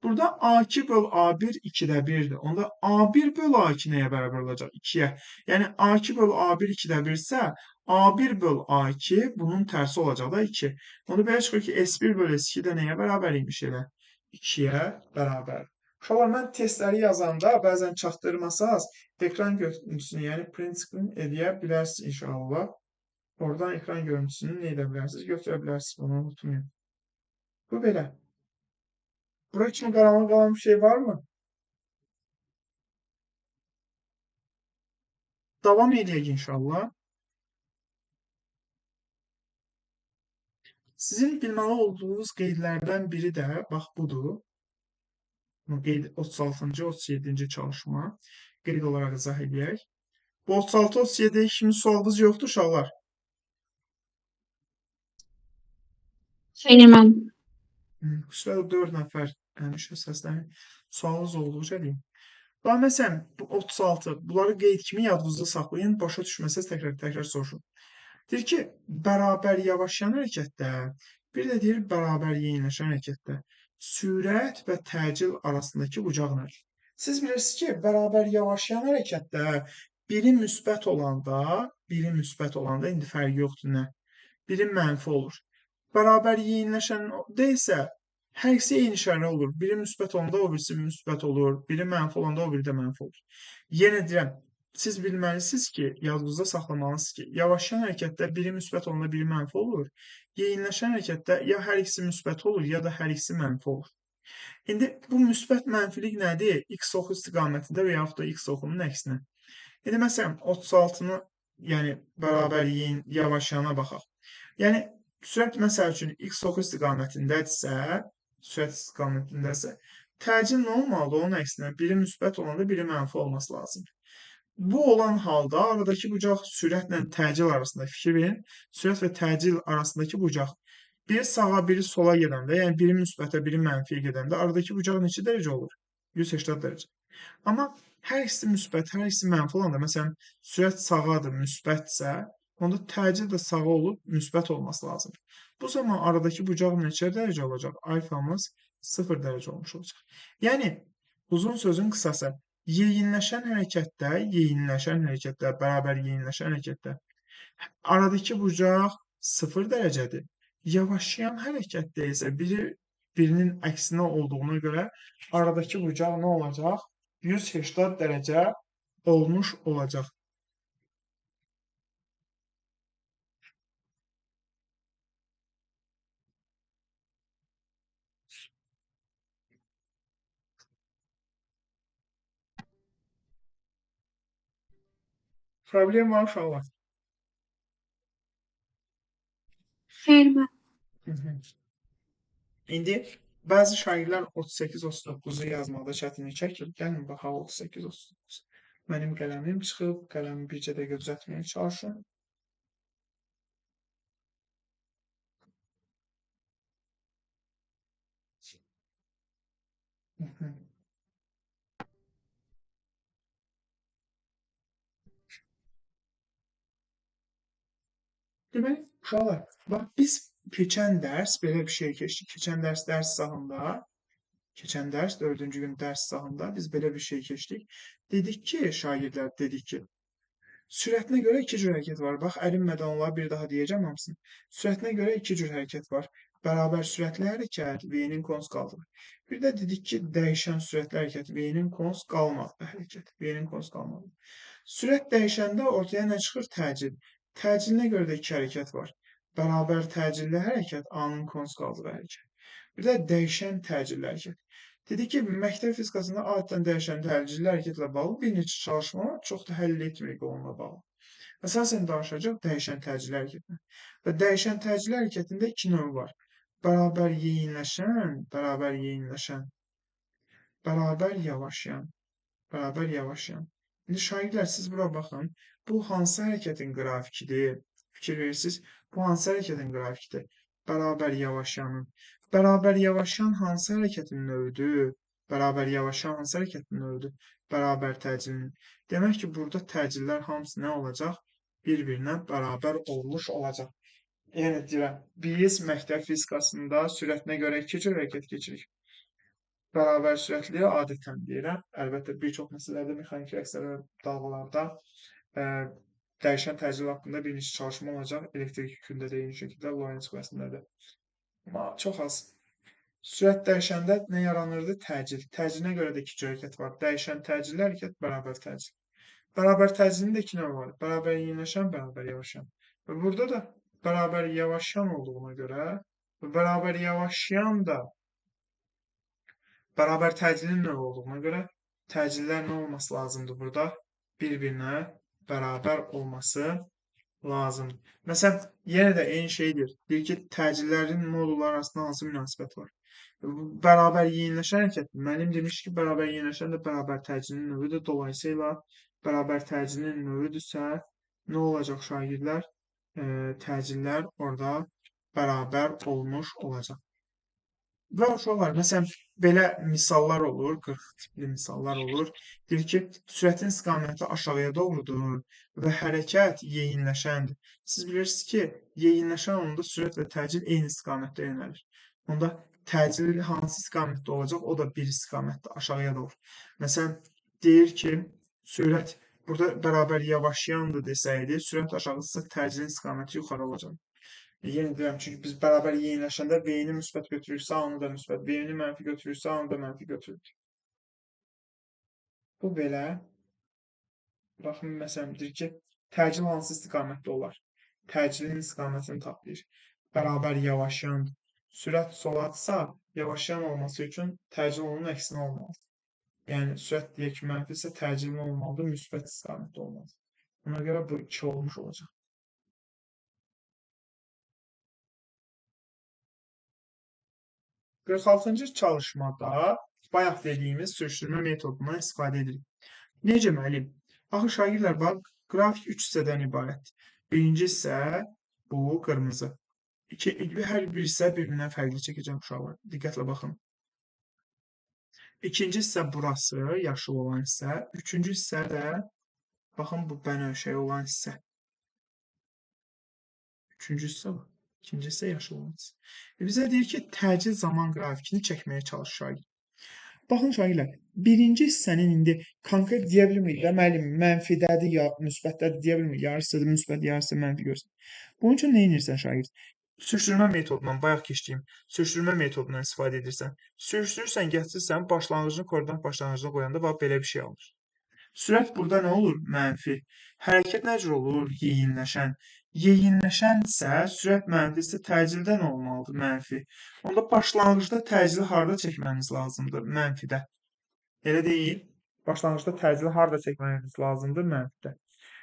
Burada A2 böl A1 2'də 1'dir. Onda A1 böl A2 nəyə bərabər olacaq? 2'yə. Yəni A2 böl A1 2'də 1 isə A1 böl A2 bunun tərsi olacaq da 2. Onda belə çıxır ki, S1 böl S2 də nəyə bərabər imiş elə? 2'yə bərabər. Uşaqlar, mən testləri yazanda bəzən çatdırmasaz ekran görüntüsünü, yəni print screen edə bilərsiniz inşallah. Oradan ekran görüntüsünü nə edə bilərsiniz? Götürə bilərsiniz, bunu unutmayın. Bu belə. Bura kimi qaranlıq qalan bir şey var mı? Davam edək inşallah. Sizin bilməli olduğunuz qeydlərdən biri də bax budur. Qeyd 36-cı, 37-ci çalışma qeyd olaraq izah edək. Bu 36-37 kimi sualınız yoxdur uşaqlar? Xeyr, mən. Xüsusilə 4 nəfər həmişə səslənir. Sualınız olduqca deyin. Bax, məsələn, bu 36, bunları qeyd kimi yadınızda saxlayın, başa düşməsəz təkrar soruşun. Deyir ki, bərabər yavaşlayan hərəkətdə, bir də deyir bərabər yeniləşən hərəkətdə sürət və təcil arasındakı bucaq nədir? Siz bilirsiniz ki, bərabər yavaşlayan hərəkətdə biri müsbət olanda indi fərqi yoxdur nə? Biri mənfi olur. Bərabər yeniləşəndə isə hər ikisi eyni işarə olur. Biri müsbət olanda o birisi müsbət olur. Biri mənfi olanda o biri də mənfi olur. Yenə deyirəm, siz bilməlisiniz ki, yadınızda saxlamalısınız ki, yavaşlayan hərəkətdə biri müsbət olanda biri mənfi olur. Yeniləşən hərəkətdə ya hər ikisi müsbət olur, ya da hər ikisi mənfi olur. İndi bu müsbət mənfilik nədir? X oxu istiqamətində və yaxud da X oxunun əksinə. İndi məsələn 36-nı, yəni bərabər yavaşlayana baxaq. Yəni sürət məsəl üçün X oxu istiqamətindədirsə, təcil nə olmalıdır? Onun əksinə biri müsbət olanda biri mənfi olması lazım. Bu olan halda aradakı bucaq sürətlə təcil arasında fikir verin. Sürət və təcil arasındakı bucaq biri sağa, biri sola gedəndə, yəni biri müsbətə, biri mənfiyə gedəndə aradakı bucaq neçə dərəcə olur? 180 dərəcə. Amma hər ikisi müsbət, hər ikisi mənfi olanda, məsələn, sürət sağadır, müsbətsə, onda təcil də sağa olub müsbət olması lazım. Bu zaman aradakı bucaq neçə dərəcə olacaq? Alfamız 0 dərəcə olmuş olacaq. Yəni, uzun sözün qısası, yeyinləşən hərəkətdə, bərabər yeyinləşən hərəkətdə aradakı bucaq 0 dərəcədir. Yavaşlayan hərəkətdə isə birinin əksinə olduğuna görə aradakı bucaq nə olacaq? 180 dərəcə olmuş olacaq. Problem var uşaqlar. Xeyr, mən. İndi bəzi şagirdlər 38-39-u yazmaqda çətinlik çəkir. Gəlin baxaq 38-39. Mənim qələmim çıxıb, qələmi bircə dəqiqə düzəltməyə çalışın. Deməli, uşaqlar, bax biz keçən dərs belə bir şey keçdik. Keçən dərs 4-cü gün dərs sahında biz belə bir şey keçdik. Dedik ki, şagirdlər dedik ki, sürətinə görə iki cür hərəkət var. Bax, ərinmədən onları bir daha deyəcəm hamısını. Sürətinə görə iki cür hərəkət var. Bərabər sürətli hərəkət, V-nin kons qaldığı. Bir də dedik ki, dəyişən sürətli hərəkət, V-nin kons qalmadı hərəkət. V-nin kons qalmadı. Sürət dəyişəndə ortaya nə çıxır? Təcil. Təcillə görə də iki hərəkət var. Bərabər təcilli hərəkət, A-nın kons qaldığı hərəkət. Bir də dəyişən təcilli hərəkət. Dedik ki, məktəb fizikasında adətən dəyişən təcilli hərəkətlə bağlı bir neçə çalışma var, çox da həll etmirik onunla bağlı. Əsasən danışacaq dəyişən təcilli hərəkətdən. Və dəyişən təcilli hərəkətində iki növ var. Bərabər yeyinləşən, bərabər yavaşlayan. İndi şagirdlər, siz bura baxın. Bu hansı hərəkətin qrafikidir? Fikir verirsiniz. Bu hansı hərəkətin qrafikidir? Bərabər yavaşlayanın. Bərabər yavaşlayan hansı hərəkətin növüdür? Bərabər təcilin. Demək ki, burada təcillər hamısı nə olacaq? Bir-birinə bərabər olmuş olacaq. Yəni deyirəm, biz məktəb fizikasında sürətinə görə iki cür hərəkət keçirik. Bərabər sürətliyə adətən deyirəm. Əlbəttə, bir çox məsələlərdə mexaniki əksər dalğalarda dəyişən təcil haqqında bir neçə çalışma olacaq. Elektrik yükündə də eyni şəkildə, Lorentz kütləsində də. Amma çox az. Sürət dəyişəndə nə yaranırdı? Təcil. Təcillə görə də iki cür hərəkət var. Dəyişən təcilli hərəkət, bərabər təcil. Bərabər təcilin də iki növü var. Bərabər yeniləşən, bərabər yavaşlayan. Və burada da bərabər yavaşlayan olduğuna görə bərabər yavaşlayan da bərabər təcilin növü olduğuna görə təcillər nə olması lazımdır burada? Bir-birinə bərabər olması lazımdır. Məsələn, yenə də eyni şeydir. Deyir ki, təcillərin modulları arasında hansı münasibət var? Bərabər yeniləşən hərəkət, müəllim demiş ki, bərabər yeniləşən də bərabər təcilin növüdür. Dolayısıyla bərabər təcilin növüdürsə, nə olacaq şagirdlər? Təcillər orada bərabər olmuş olacaq. Və uşaqlar, məsələn, belə misallar olur, 40 tipli misallar olur. Deyir ki, sürətin istiqaməti aşağıya doğrudur və hərəkət yeyinləşəndir. Siz bilirsiniz ki, yeyinləşən onda sürət və təcil eyni istiqamətdə yönəlir. Onda təcil hansı istiqamətdə olacaq? O da bir istiqamətdə aşağıya doğru. Məsələn, deyir ki, sürət burada bərabər yavaşlayandır desəydi, sürət aşağıdırsa təcilin istiqaməti yuxarı olacaq. Yenə deyirəm, çünki biz bərabər yeyinləşəndə V-ni müsbət götürürsə, onu da müsbət, V-ni mənfi götürürsə, onu da mənfi götürür. Bu belə. Baxın, məsələn, deyir ki, təcil hansı istiqamətdə olar? Təcilin istiqamətini taplayır. Bərabər yavaşlayan. Sürət soladsa, yavaşlayan olması üçün təcil onun əksinə olmalıdır. Yəni, sürət deyək ki, mənfi isə təcilin olmalıdır, müsbət istiqamətdə olmalıdır. Ona görə bu 2 olmuş olacaq. 46-cı çalışmada bayaq dediyimiz sürüşdürmə metodundan istifadə edirik. Necə müəllim? Axı şagirdlər, bax, qrafik 3 hissədən ibarətdir. Birinci hissə bu qırmızı. Hər bir hissə bir-birindən fərqli çəkəcəm uşaqlar. Diqqətlə baxın. İkinci hissə burası, yaşıl olan hissə. Üçüncü hissə də, baxın, bu bənövşəyi olan hissə. Üçüncü hissə bu. İkinci hissə yaşıl olan hissə. Bizə deyir ki, təcil zaman qrafikini çəkməyə çalışacaq. Baxın şagirdlər, birinci hissənin indi konkret deyə bilmirik də, müəllim, mənfidədir ya müsbətdədir deyə bilmirik. Yarısıdır müsbət, yarısı mənfi görsün. Bunun üçün nə edirsən şagird? sürüşdürmə metodundan, bayaq keçdiyim sürüşdürmə metodundan istifadə edirsən. Sürüşdürürsən, gətirirsən, başlanğıcını koordinat başlanğıcına qoyanda bax belə bir şey alır. Sürət burada nə olur? Mənfi. Hərəkət nə cür olur? Yeyinləşən. Yeyinləşənsə, sürət mənfisə təcildə nə olmalıdır? Mənfi. Onda başlanğıcda təcili harda çəkməniz lazımdır? Mənfidə. Elə deyil. Başlanğıcda təcili harda çəkməniz lazımdır? Mənfidə.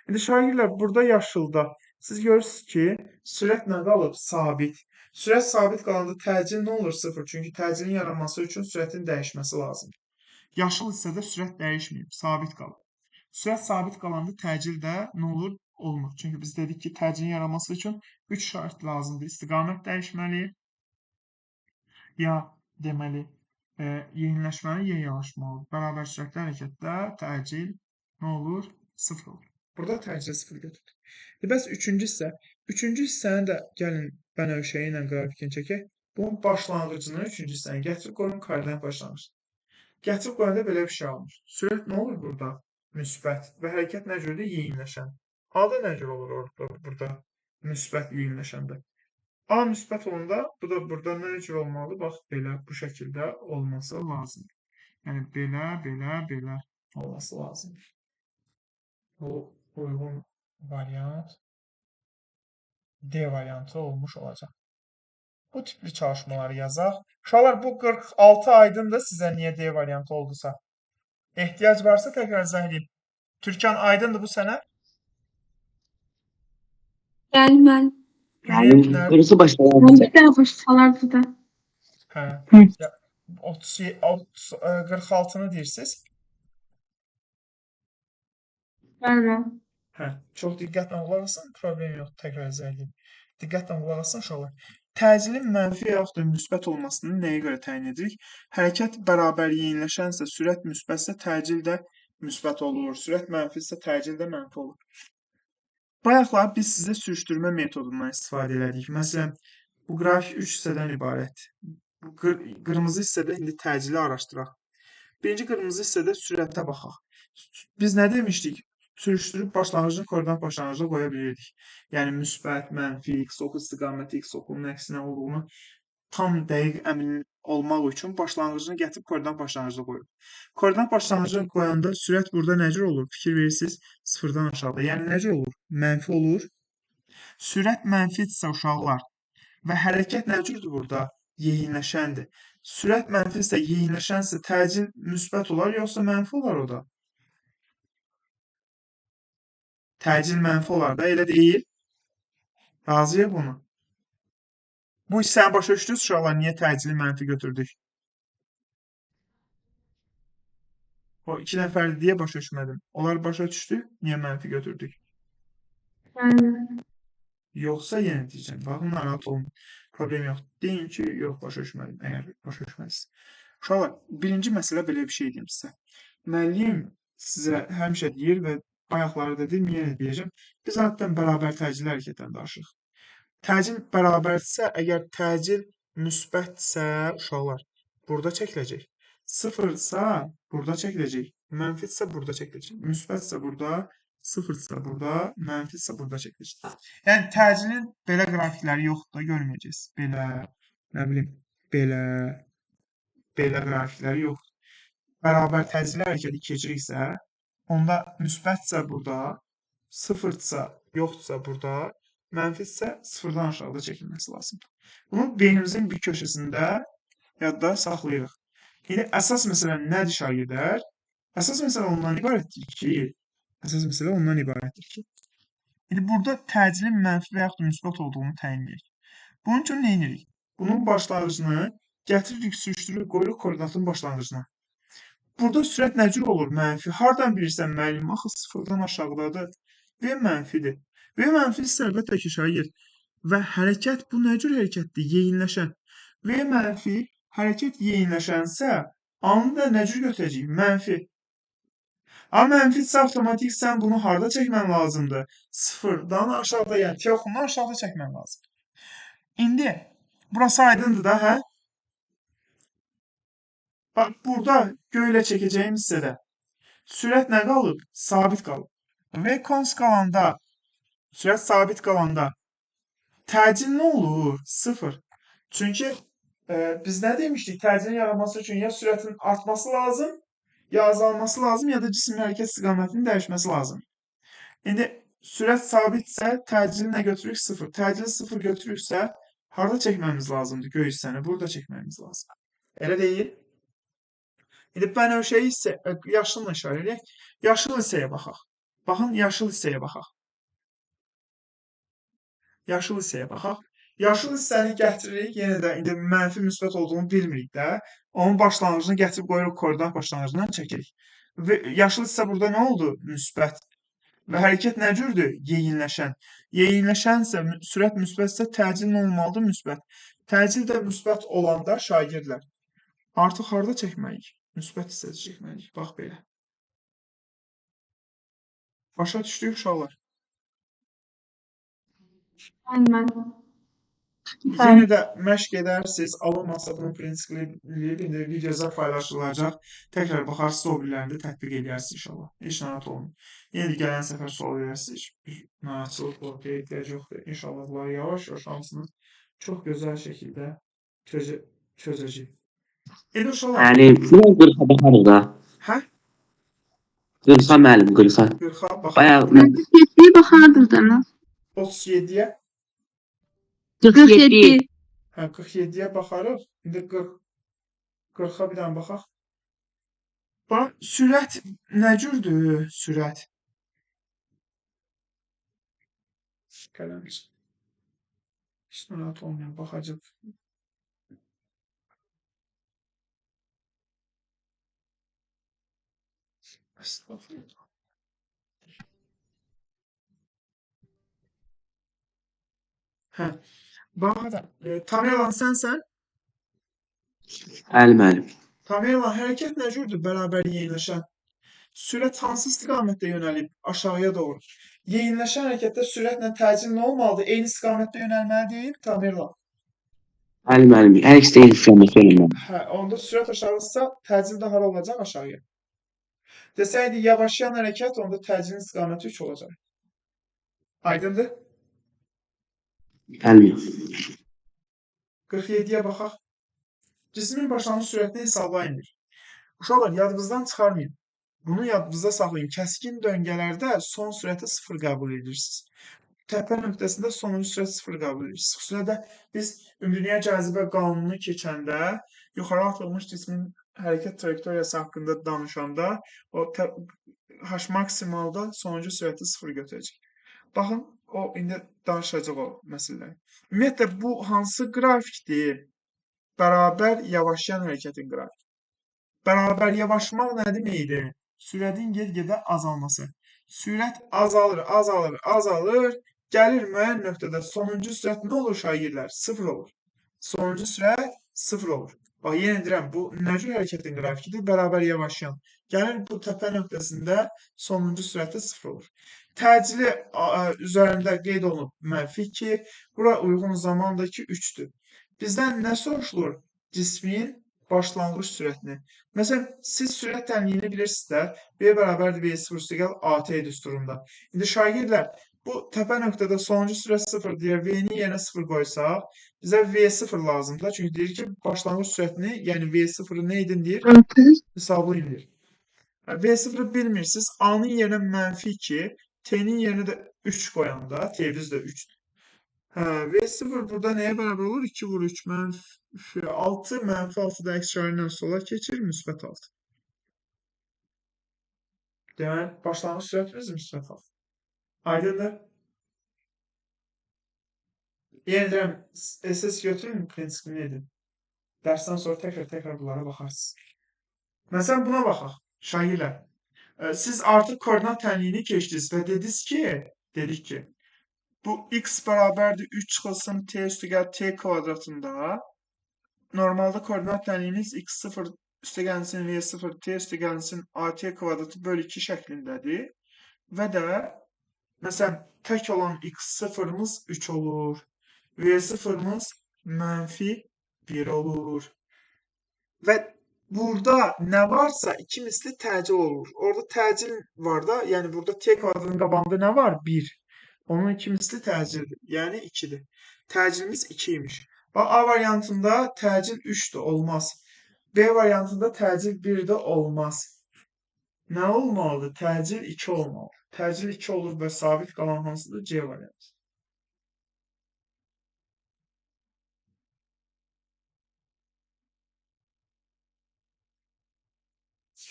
İndi şagirdlər, burada yaşılda siz görürsünüz ki, sürət nə qalıb? Sabit. Sürət sabit qalanda təcil nə olur? 0. Çünki təcilin yaranması üçün sürətin dəyişməsi lazımdır. Yaşıl hissədə sürət dəyişməyib, sabit qalır. Sürət sabit qalanda təcil də nə olur? Olmur. Çünki biz dedik ki, təcilin yaranması üçün 3 şərt lazımdır. İstiqamət dəyişməli, ya deməli, yeniləşməli, ya yavaşmalı. Bərabər sürətli hərəkətdə təcil nə olur? 0 olur. Burada təcil 0 götürdük. Bəs üçüncü hissə. Üçüncü hissəni də gəlin bənövşəyi ilə qrafikini çəkək. Bunun başlanğıcını, üçüncü hissəni gətirib qoyun koordinat başlanğıcına. Gətirib qoyanda belə bir şey alınır. Sürət nə olur burada? Müsbət. Və hərəkət nə cürdür? Yeyinləşən. A da nə cür olur burada? Müsbət yeyinləşəndə. A müsbət olanda, bu da burada nə cür olmalıdır? Bax, belə, bu şəkildə olması lazımdır. Yəni, belə olması lazımdır. Bu uyğun variant D variantı olmuş olacaq. Bu tipli çalışmaları yazaq. Uşaqlar, bu 46 aydındır sizə niyə D variantı oldusa. Ehtiyac varsa təkrar izah edeyim. Türkan, aydındır bu sənə? Bəli. Burası başlayan. Bir dənə başlalardı da. Hə. 46-nı deyirsiniz. Bəli. Hə, çox diqqətlə qulaq asın, problem yox, təkrar izah edeyim. Diqqətlə qulaq asın uşaqlar. Təcilin mənfi yaxud da müsbət olmasını nəyə görə təyin edirik? Hərəkət bərabər yeyinləşənsə, sürət müsbətsə, təcil də müsbət olur. Sürət mənfisə, təcil də mənfi olur. Bayaqlar biz sizə sürüşdürmə metodundan istifadə elədik. Məsələn, bu qrafik 3 hissədən ibarət. Bu qırmızı hissədə indi təcili araşdıraq. Birinci qırmızı hissədə sürətə baxaq. Biz nə demişdik? Sürüşdürüb başlanğıcını koordinat başlanğıcına qoya bilirdik. Yəni müsbət, mənfi, x oku istiqaməti, x okunun əksinə olduğunu tam dəqiq əmin olmaq üçün başlanğıcını gətirib koordinat başlanğıcına qoyuruq. Koordinat başlanğıcına qoyanda sürət burada nə cür olur? Fikir verirsiniz, 0-dan aşağıda. Yəni nə cür olur? Mənfi olur. Sürət mənfidirsə uşaqlar və hərəkət nə cürdür burada? Yeyinləşəndir. Sürət mənfidirsə, yeyinləşənsə təcil müsbət olar, yoxsa mənfi olar o da? Təcil mənfi olar da, elə deyil. Razıyıq bunu. Bu hissəni başa düşdünüz uşaqlar, niyə təcili mənfi götürdük? O 2 nəfərdir deyə başa düşmədim. Onlar başa düşdü, niyə mənfi götürdük? Yoxsa yenə deyəcəm, baxın, narahat olun. Problem yox. Deyin ki, yox, başa düşmədim, əgər başa düşməlisiniz. Uşaqlar, birinci məsələ belə bir şey deyim sizə. Müəllim sizə həmişə deyir və bayaqları da deyim, yenə deyəcəm. Biz adətən bərabər təcili hərəkətdən danışırıq. Təcil bərabərdirsə, əgər təcil müsbətsə, uşaqlar, burada çəkiləcək. Sıfırsa, burada çəkiləcək. Mənfidirsə, burada çəkiləcək. Müsbətsə burada, sıfırsa burada, mənfidirsə burada çəkiləcək. Yəni, təcilin belə qrafikləri yoxdur da, görməyəcəksiniz. Belə, nə bilim, belə qrafikləri yoxdur. Bərabər təcili hərəkəti keçiriksə, onda müsbətsə burada, sıfırsa, yoxdursa burada, mənfidirsə 0-dan aşağıda çəkilməsi lazımdır. Bunu beynimizin bir köşəsində yadda saxlayırıq. İndi əsas məsələ nədir şagirdlər? Əsas məsələ ondan ibarətdir ki, indi burada təcilin mənfi və yaxud da müsbət olduğunu təyin edirik. Bunun üçün nə edirik? Bunun başlanğıcını gətiririk, sürüşdürürük, qoyuruq koordinatın başlanğıcına. Burada sürət nə cür olur? Mənfi. Hardan bilirsən müəllim? Axı 0-dan aşağıdadır və mənfidir. Və mənfidirsə əlbəttə ki, şagird. Və hərəkət bu nə cür hərəkətdir? Yeyinləşən. Və mənfi hərəkət yeyinləşənsə, anı da nə cür götürəcək? Mənfi. Amma mənfidirsə avtomatik sən bunu harda çəkmən lazımdır? 0-dan aşağıda, yəni teoxundan aşağıda çəkmən lazımdır. İndi burası aydındır da, hə? Bax, burada göylə çəkəcəyim hissədə sürət nə qalıb? Sabit qalıb. Və kons qalanda, sürət sabit qalanda Təcil nə olur? 0. Çünki biz nə demişdik? Təcilin yaranması üçün ya sürətin artması lazım, ya azalması lazım, ya da cismin hərəkət istiqamətinin dəyişməsi lazım. İndi sürət sabitsə, təcili nə götürürük? 0. Təcili 0 götürürüksə, harda çəkməmiz lazımdır göy hissəni? Burada çəkməmiz lazım. Elə deyil. İndi bənövşəyi hissə, yaşılla işarə edək. Yaşıl hissəyə baxaq. Baxın, yaşıl hissəyə baxaq. Yaşıl hissəyə baxaq. Yaşıl hissəni gətiririk, yenə də indi mənfi müsbət olduğunu bilmirik də. Onun başlanğıcını gətirib qoyuruq koordinat başlanğıcından çəkirik. Və yaşıl hissə burada nə oldu? Müsbət. Və hərəkət nə cürdür? Yeyinləşən. Yeyinləşənsə, sürət müsbətsə təcil nə olmalıdır? Müsbət. Təcil də müsbət olanda şagirdlər artıq harda çəkməliyik? Müsbət hissəsi çəkməliyik. Bax belə. Başa düşdük uşaqlar. Aynen. Yenə də məşq edərsiniz, alınmasa bunun prinsipini indi videoda paylaşılacaq. Təkrar baxarsınız, o birilərində tətbiq edərsiniz inşallah. Heç narahat olmayın. Yenə də gələn səfər sual verərsiniz. Bir narahatçılıq ortaya ehtiyac yoxdur. İnşallah bunları yavaş-yavaş hamısını çox gözəl şəkildə çözəcəyik. İndi uşaqlar. Yəni, biraz 40-a baxarıq da. Hə? 40-a müəllim, 40-a. 40-a baxaq. Bayaq Tepkiye bakardınız ama. 37-yə. 47. Hə, 47-yə baxarıq. İndi 40-a bir dənə baxaq. Bax, sürət nə cürdür? Sürət. Qələmcik. Heç narahat olmayın, baxacaq. Estağfurullah. Hə. Bax, Tamerlan sənsən? Bəli, müəllim. Tamerlan, hərəkət nə cürdür bərabər yeyinləşən? Sürət hansı istiqamətdə yönəlib? Aşağıya doğru. Yeyinləşən hərəkətdə sürətlə təcil nə olmalıdır? Eyni istiqamətdə yönəlməli deyil, Tamerlan. Bəli, müəllim. Hər ikisi eyni istiqamətdə yönəlməli. Hə, onda sürət aşağısa, təcil də hara olacaq? Aşağıya. Desəydi, yavaşlayan hərəkət, onda təcilin istiqaməti 3 olacaq. Aydındır? Bəli. 47-yə baxaq. Cismin başlanğıc sürətini hesablayın. Uşaqlar, yadınızdan çıxarmayın. Bunu yadınızda saxlayın. Kəskin döngələrdə son sürəti 0 qəbul edirsiniz. Təpə nöqtəsində sonuncu sürət 0 qəbul edirsiniz. Xüsusilə də biz ümumdünya cazibə qanununu keçəndə yuxarı atılmış cismin hərəkət trayektoriyası haqqında danışanda o H maksimalda sonuncu sürəti 0 götürəcək. Baxın, o indi danışacaq o məsələləri. Ümumiyyətlə, bu hansı qrafikdir? Bərabər yavaşlayan hərəkətin qrafiki. Bərabər yavaşmaq nə deməkdir? Sürətin get-gedə azalması. Sürət azalır, azalır, azalır. Gəlir müəyyən nöqtədə sonuncu sürət nə olur şagirdlər? 0 olur. Sonuncu sürət 0 olur. Bax, yenə deyirəm, bu nə cür hərəkətin qrafikidir? Bərabər yavaşlayan. Gəlir bu təpə nöqtəsində sonuncu sürəti 0 olur. Təcili üzərində qeyd olunub -2, bura uyğun zamandakı 3-dür. Bizdən nə soruşulur? Cismin başlanğıc sürətini. Məsələn, siz sürət tənliyini bilirsiniz də, V bərabərdir V0 üstəgəl AT düsturunda. İndi şagirdlər, bu təpə nöqtədə sonuncu sürət 0 deyir, V-ni yerinə 0 qoysaq, bizə V0 lazımdır. Çünki deyir ki, başlanğıc sürətini, yəni V0-ı nə edin deyir? Hesablayın deyir. V0-ı bilmirsiniz, A-nın yerinə -2, T-nin yerinə də 3 qoyanda, T-viz də 3-dür. V0 burada nəyə bərabər olur? 2 vur 3, -6, -6 da əksarından sola keçir, müsbət 6. Deməli, başlanğıc sürətimiz müsbət 6. Aydındır? Yenə deyirəm, SS götürün, prinsipini edin. Dərsdən sonra təkrar bunlara baxarsınız. Məsələn, buna baxaq, şagirdlər. Siz artıq koordinat tənliyini keçdiniz və dedik ki, bu x bərabərdir 3 çıxılsın t üstəgəl t kvadratında. Normalda koordinat tənliyiniz x0 üstəgəlsin v0 t üstəgəlsin at kvadratı bölü 2 şəklindədir. Və də, məsələn, tək olan x0-mız 3 olur. V0-mız -1 olur. Və burada nə varsa 2 misli təcil olur. Orada təcil var da, yəni burada t kvadratının qabağında nə var? 1. Onun 2 misli təcildir. Yəni 2-dir. Təcilimiz 2 imiş. Bax, A variantında təcil 3-dür, olmaz. B variantında təcil 1-də olmaz. Nə olmalıdır? Təcil 2 olmalı. Təcil 2 olur və sabit qalan hansıdır? C variantı.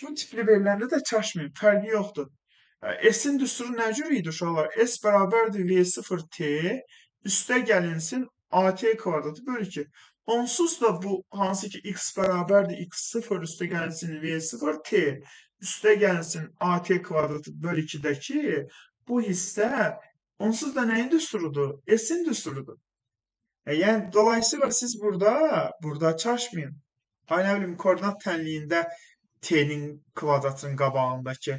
Bu tipli veriləndə də çaşmayın, fərqi yoxdur. S-in düsturu nə cür idi uşaqlar? S bərabərdir V0T, üstə gəlinsin AT kvadratı bölü 2. Onsuz da bu hansı ki x bərabərdir x0 üstə gəlinsin V0T, üstə gəlinsin AT kvadratı bölü 2-dəki bu hissə onsuz da nəyin düsturudur? S-in düsturudur. Yəni dolayısıyla siz burada çaşmayın. Ay nə bilim koordinat tənliyində T'nin kvadratının qabağındakı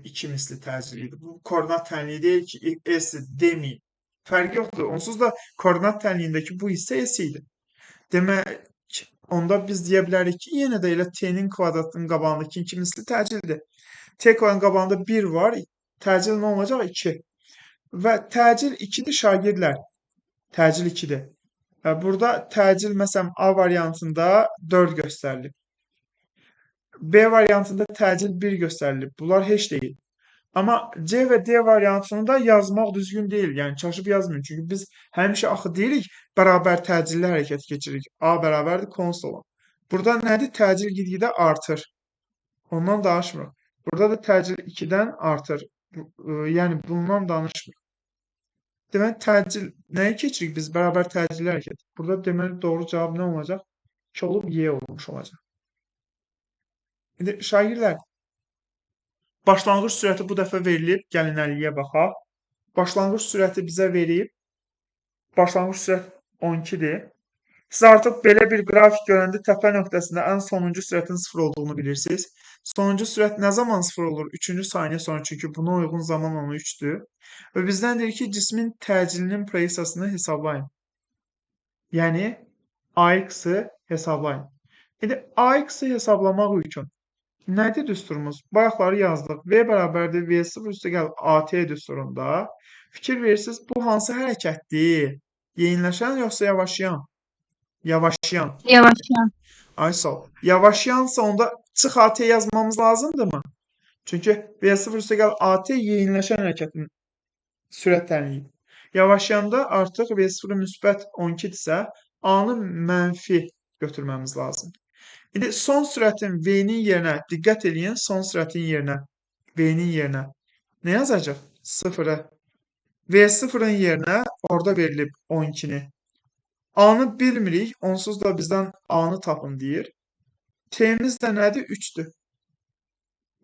2 misli təcilidir. Bu koordinat tənliyi deyil ki, S deməyin. Fərqi yoxdur. Onsuz da koordinat tənliyindəki bu hissə S idi. Demək, onda biz deyə bilərik ki, yenə də elə T'nin kvadratının qabağındakı 2 misli təcildir. T kvadratının qabağında 1 var. Təcil nə olacaq? 2. Və təcil 2-dir şagirdlər. Təcil 2-dir. Burada təcil məsələn A variantında 4 göstərilib. B variantında təcil 1 göstərilib. Bunlar heç deyil. Amma C və D variantını da yazmaq düzgün deyil. Yəni çaşıb yazmayın. Çünki biz həmişə axı deyirik, bərabər təcilli hərəkət keçiririk. A bərabərdir konst olan. Burada nədir? Təcil get-gedə artır. Ondan danışmırıq. Burada da təcil 2-dən artır. Yəni bundan danışmırıq. Deməli təcil nəyi keçirik biz? Bərabər təcilli hərəkət. Burada deməli doğru cavab nə olacaq? 2 olub Y olmuş olacaq. İndi şagirdlər, başlanğıc sürəti bu dəfə verilib. Gəlin əlliyə baxaq. Başlanğıc sürəti bizə verib. Başlanğıc sürət 12-dir. Siz artıq belə bir qrafik görəndə təpə nöqtəsində ən sonuncu sürətin 0 olduğunu bilirsiniz. Sonuncu sürət nə zaman 0 olur? 3-cü saniyə sonra, çünki buna uyğun zaman onu 3-dür. Və bizdən deyir ki, cismin təcilinin proyeksiyasını hesablayın. Yəni, AX-ı hesablayın. İndi AX-ı hesablamaq üçün nədir düsturumuz? Bayaqları yazdıq. V bərabərdir V0 üstə gəl AT düsturunda. Fikir verirsiniz, bu hansı hərəkətdir? Yeyinləşən yoxsa yavaşlayan? Yavaşlayan. Yavaşlayan. Ay sağ ol. Yavaşlayansa onda çıx AT yazmamız lazımdırmı? Çünki V0 üstə gəl AT yeyinləşən hərəkətin sürət tənliyi. Yavaşlayanda artıq V0 müsbət 12-dirsə, A-nı mənfi götürməmiz lazımdır. İndi son sürətin V-nin yerinə, diqqət eləyin, son sürətin yerinə, V-nin yerinə nə yazacaq? 0-ı. V0-ın yerinə orada verilib 12-ni. A-nı bilmirik, onsuz da bizdən A-nı tapın deyir. T-miz də nədir? 3-dür.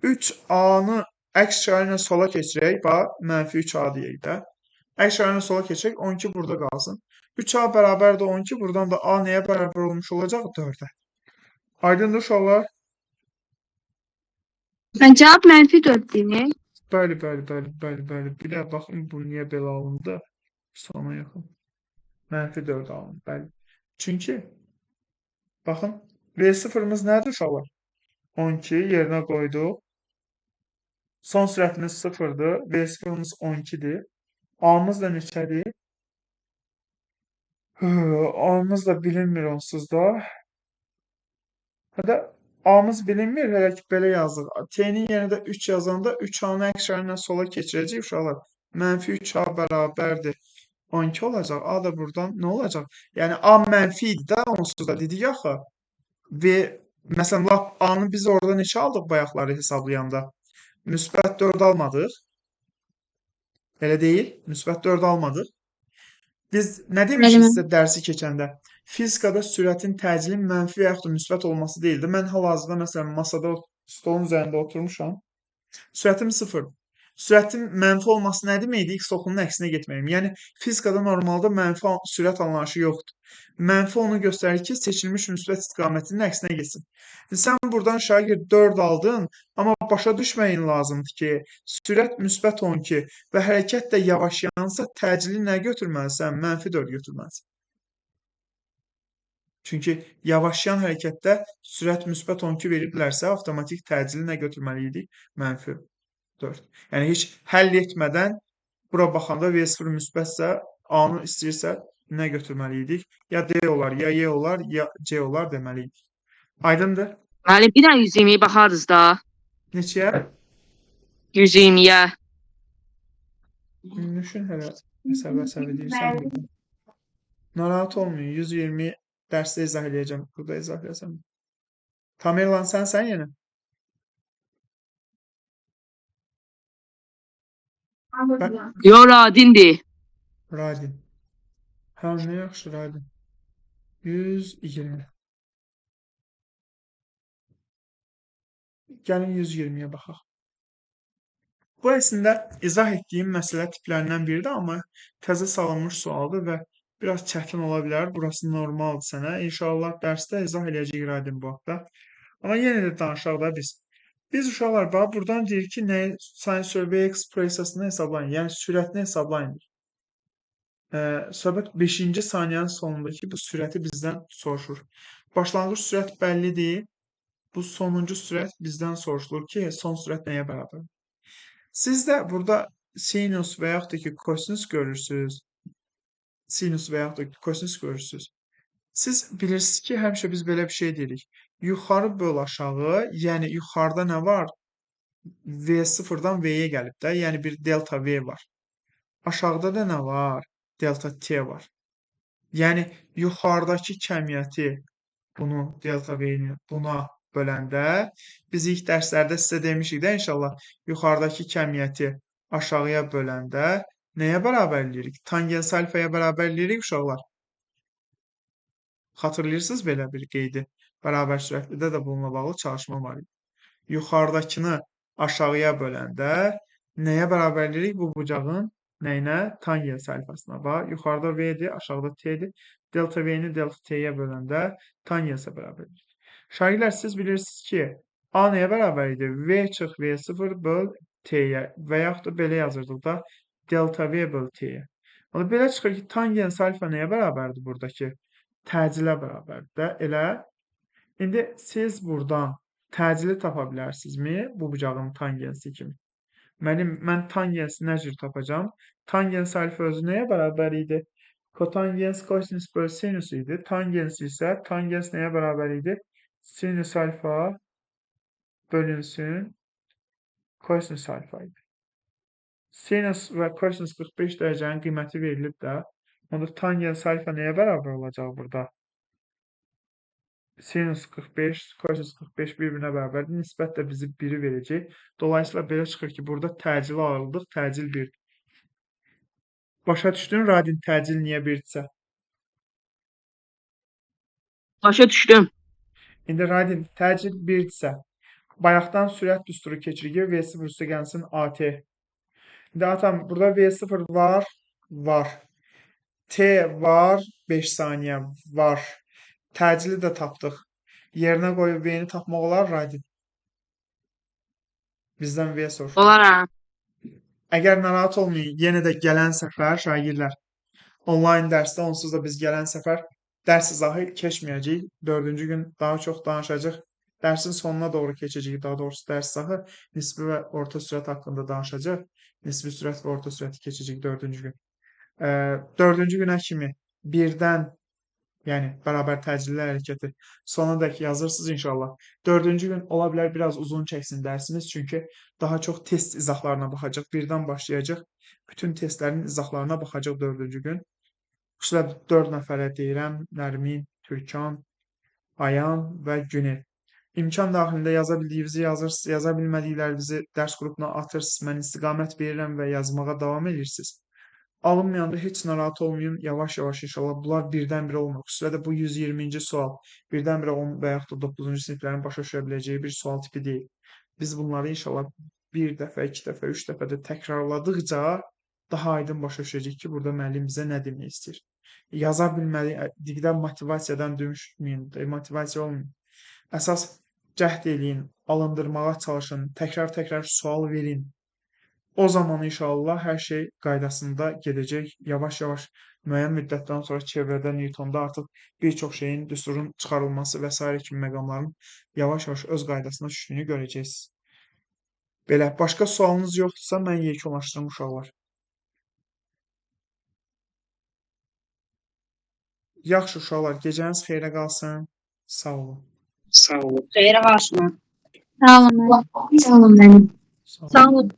3A-nı əks işarə ilə sola keçirək, bax, mənfi 3A deyək də. Əks işarə ilə sola keçirək, 12 burada qalsın. 3A bərabərdir 12, buradan da A nəyə bərabər olmuş olacaq? 4-ə. Aydındır uşaqlar? Cavab mənfi 4-dür. Bəli. Bir də baxın bu niyə belə alındı? Sona yaxın. Mənfi 4 alındı. Bəli. Çünki baxın V0-ımız nədir uşaqlar? 12 yerinə qoyduq. Son sürətimiz 0-dır. V0-ımız 12-dir. A-mız da neçədir? A-mız da bilinmir onsuz da. Hətta A-mız bilinmir, hələ ki belə yazdıq. T-nin yerinə də 3 yazanda 3A-nı əks işarə ilə sola keçirəcək uşaqlar. Mənfi 3A bərabərdir 12 olacaq. A da buradan nə olacaq? Yəni A mənfi idi də onsuz da dedik axı. Və məsələn lap A-nı biz orada neçə aldıq bayaqları hesablayanda? Müsbət 4 almadıq. Elə deyil, müsbət 4 almadıq. Biz nə demişik sizə dərsi keçəndə? Fizikada sürətin təcilin mənfi və yaxud da müsbət olması deyildi. Mən hal-hazırda məsələn masada stolun üzərində oturmuşam. Sürətim 0. Sürətin mənfi olması nə deməkdir? X oxunun əksinə getməyim. Yəni fizikada normalda mənfi sürət anlayışı yoxdur. Mənfi onu göstərir ki, seçilmiş müsbət istiqamətinin əksinə getsin. Sən buradan şagird 4 aldın, amma başa düşməyin lazımdır ki, sürət müsbət 12 və hərəkət də yavaşlayansa təcili nə götürməlisən? Mənfi 4 götürməlisən. Çünki yavaşlayan hərəkətdə sürət müsbət 12 veriblərsə, avtomatik təcili nə götürməli idik? Mənfi 4. Yəni heç həll etmədən Bura baxanda V0 müsbətsə, A-nı istəyirsə nə götürməli idik? Ya D olar, ya Y olar, ya C olar deməliydik. Aydındır? Müəllim, bir dənə 120-yə baxardınız da. Neçəyə? 120-yə. Düşün hələ əsəb deyirsən burada. Narahat olmayın. 120 dərsdə izah edəcəm. Burada izah edəcəm. Tamerlan sən yenə? Yo, Radindir. Radin. Hə, nə yaxşı Radin. 120. Gəlin 120-yə baxaq. Bu əslində izah etdiyim məsələ tiplərindən biridir, amma təzə salınmış sualdır və biraz çətin ola bilər. Burası normaldır sənə. İnşallah dərsdə izah edəcəyik Radin bu haqda. Amma yenə də danışaq da biz. Biz uşaqlar bax buradan deyir ki, nə sin survey ekspressiyasını hesablayın, yəni sürətini hesablayın. Söhbət 5-ci saniyənin sonundakı bu sürəti bizdən soruşur. Başlanğıc sürət bəllidir. Bu sonuncu sürət bizdən soruşulur ki, son sürət nəyə bərabərdir? Siz də burada sinus və yaxud da ki, kosinus görürsünüz. Sinus və yaxud da ki, kosinus görürsünüz. Siz bilirsiniz ki, həmişə biz belə bir şey deyirik. Yuxarı böl aşağı, yəni yuxarıda nə var? V0-dan V-yə gəlib də, yəni bir delta V var. Aşağıda da nə var? Delta T var. Yəni yuxarıdakı kəmiyyəti bunu delta V-ni buna böləndə biz ilk dərslərdə sizə demişik də inşallah yuxarıdakı kəmiyyəti aşağıya böləndə nəyə bərabər eləyirik? Tangens alfaya bərabər eləyirik uşaqlar. Xatırlayırsınız belə bir qeydi? Bərabər sürətlidə də bununla bağlı çalışma var idi. Yuxarıdakını aşağıya böləndə nəyə bərabər eləyirik? Bu bucağın nəyinə? Tangens alfasına. Bax, yuxarıda V-dir, aşağıda T-dir. Delta V-ni delta T-yə böləndə tangensə bərabər eləyirik. Şagirdlər, siz bilirsiniz ki, A nəyə bərabər idi? V çıx V0 böl T-yə və yaxud da belə yazırdıq da, delta V böl T-yə. Belə çıxır ki, tangens alfa nəyə bərabərdir buradakı? Təcilə bərabərdir də, elə. İndi siz buradan təcili tapa bilərsinizmi? Bu bucağın tangensi kimi. Mən tangensi nə cür tapacağım? Tangens alfa özü nəyə bərabər idi? Kotangens kosinus böl sinus idi. Tangens isə tangens nəyə bərabər idi? Sinus alfa bölünsün kosinus alfa idi. Sinus və kosinus 45 dərəcənin qiyməti verilib də. Onda tangens alfa nəyə bərabər olacaq burada? Sinus 45, kosinus 45 bir-birinə bərabərdir. Nisbət də bizi 1-i verəcək. Dolayısıyla belə çıxır ki, burada təcili alırdıq. Təcil 1. Başa düşdün Radin təcil niyə 1-dirsə? Başa düşdüm. İndi Radin təcil 1-dirsə, bayaqdan sürət düsturu keçiririk. V0 üstə gəlsin AT. İndi atam, burada V0 var, var. T var, 5 saniyə var. Təcili də tapdıq. Yerinə qoyub V-ni tapmaq olar Radin? Bizdən V soruşur. Olar ha. Əgər narahat olmayın, yenə də gələn səfər şagirdlər onlayn dərsdə onsuz da biz gələn səfər dərs izahı keçməyəcəyik. 4-cü gün daha çox danışacaq. Dərsin sonuna doğru keçəcəyik. Daha doğrusu dərs izahı nisbi və orta sürət haqqında danışacaq. Nisbi sürət və orta sürəti keçəcəyik 4-cü gün. 4-cü günə kimi birdən yəni bərabər təcilli hərəkəti sonadək yazırsınız inşallah. 4-cü gün ola bilər biraz uzun çəksin dərsimiz, çünki daha çox test izahlarına baxacaq. Birdən başlayacaq. Bütün testlərin izahlarına baxacaq 4-cü gün. Xüsusilə 4 nəfərə deyirəm, Nərmin, Türkan, Ayan və Günel. İmkan daxilində yaza bildiyinizi yazırsınız, yaza bilmədiklərinizi dərs qrupuna atırsınız. Mən istiqamət verirəm və yazmağa davam edirsiniz. Alınmayanda heç narahat olmayın. Yavaş-yavaş inşallah bunlar birdən-birə olmur. Xüsusilə də bu 120-ci sual birdən-birə 10 və yaxud da 9-cu siniflərin başa düşə biləcəyi bir sual tipi deyil. Biz bunları inşallah bir dəfə, 2 dəfə, 3 dəfə də təkrarladıqca daha aydın başa düşəcək ki, burada müəllim bizə nə demək istəyir. Yaza bilmədikdə motivasiyadan düşməyin, motivasiya olmayın. Əsas cəhd eləyin, alındırmağa çalışın, təkrar-təkrar sual verin. O zaman inşallah hər şey qaydasında gedəcək. Yavaş-yavaş müəyyən müddətdən sonra çevrədə, Newtonda artıq bir çox şeyin, düsturun çıxarılması və s. kimi məqamların yavaş-yavaş öz qaydasına düşdüyünü görəcəksiniz. Belə, başqa sualınız yoxdursa mən yekunlaşdırım uşaqlar. Yaxşı uşaqlar, gecəniz xeyrə qalsın. Sağ olun. Xeyrə qarşına. Sağ olun. Sağ olun. Sağ olun.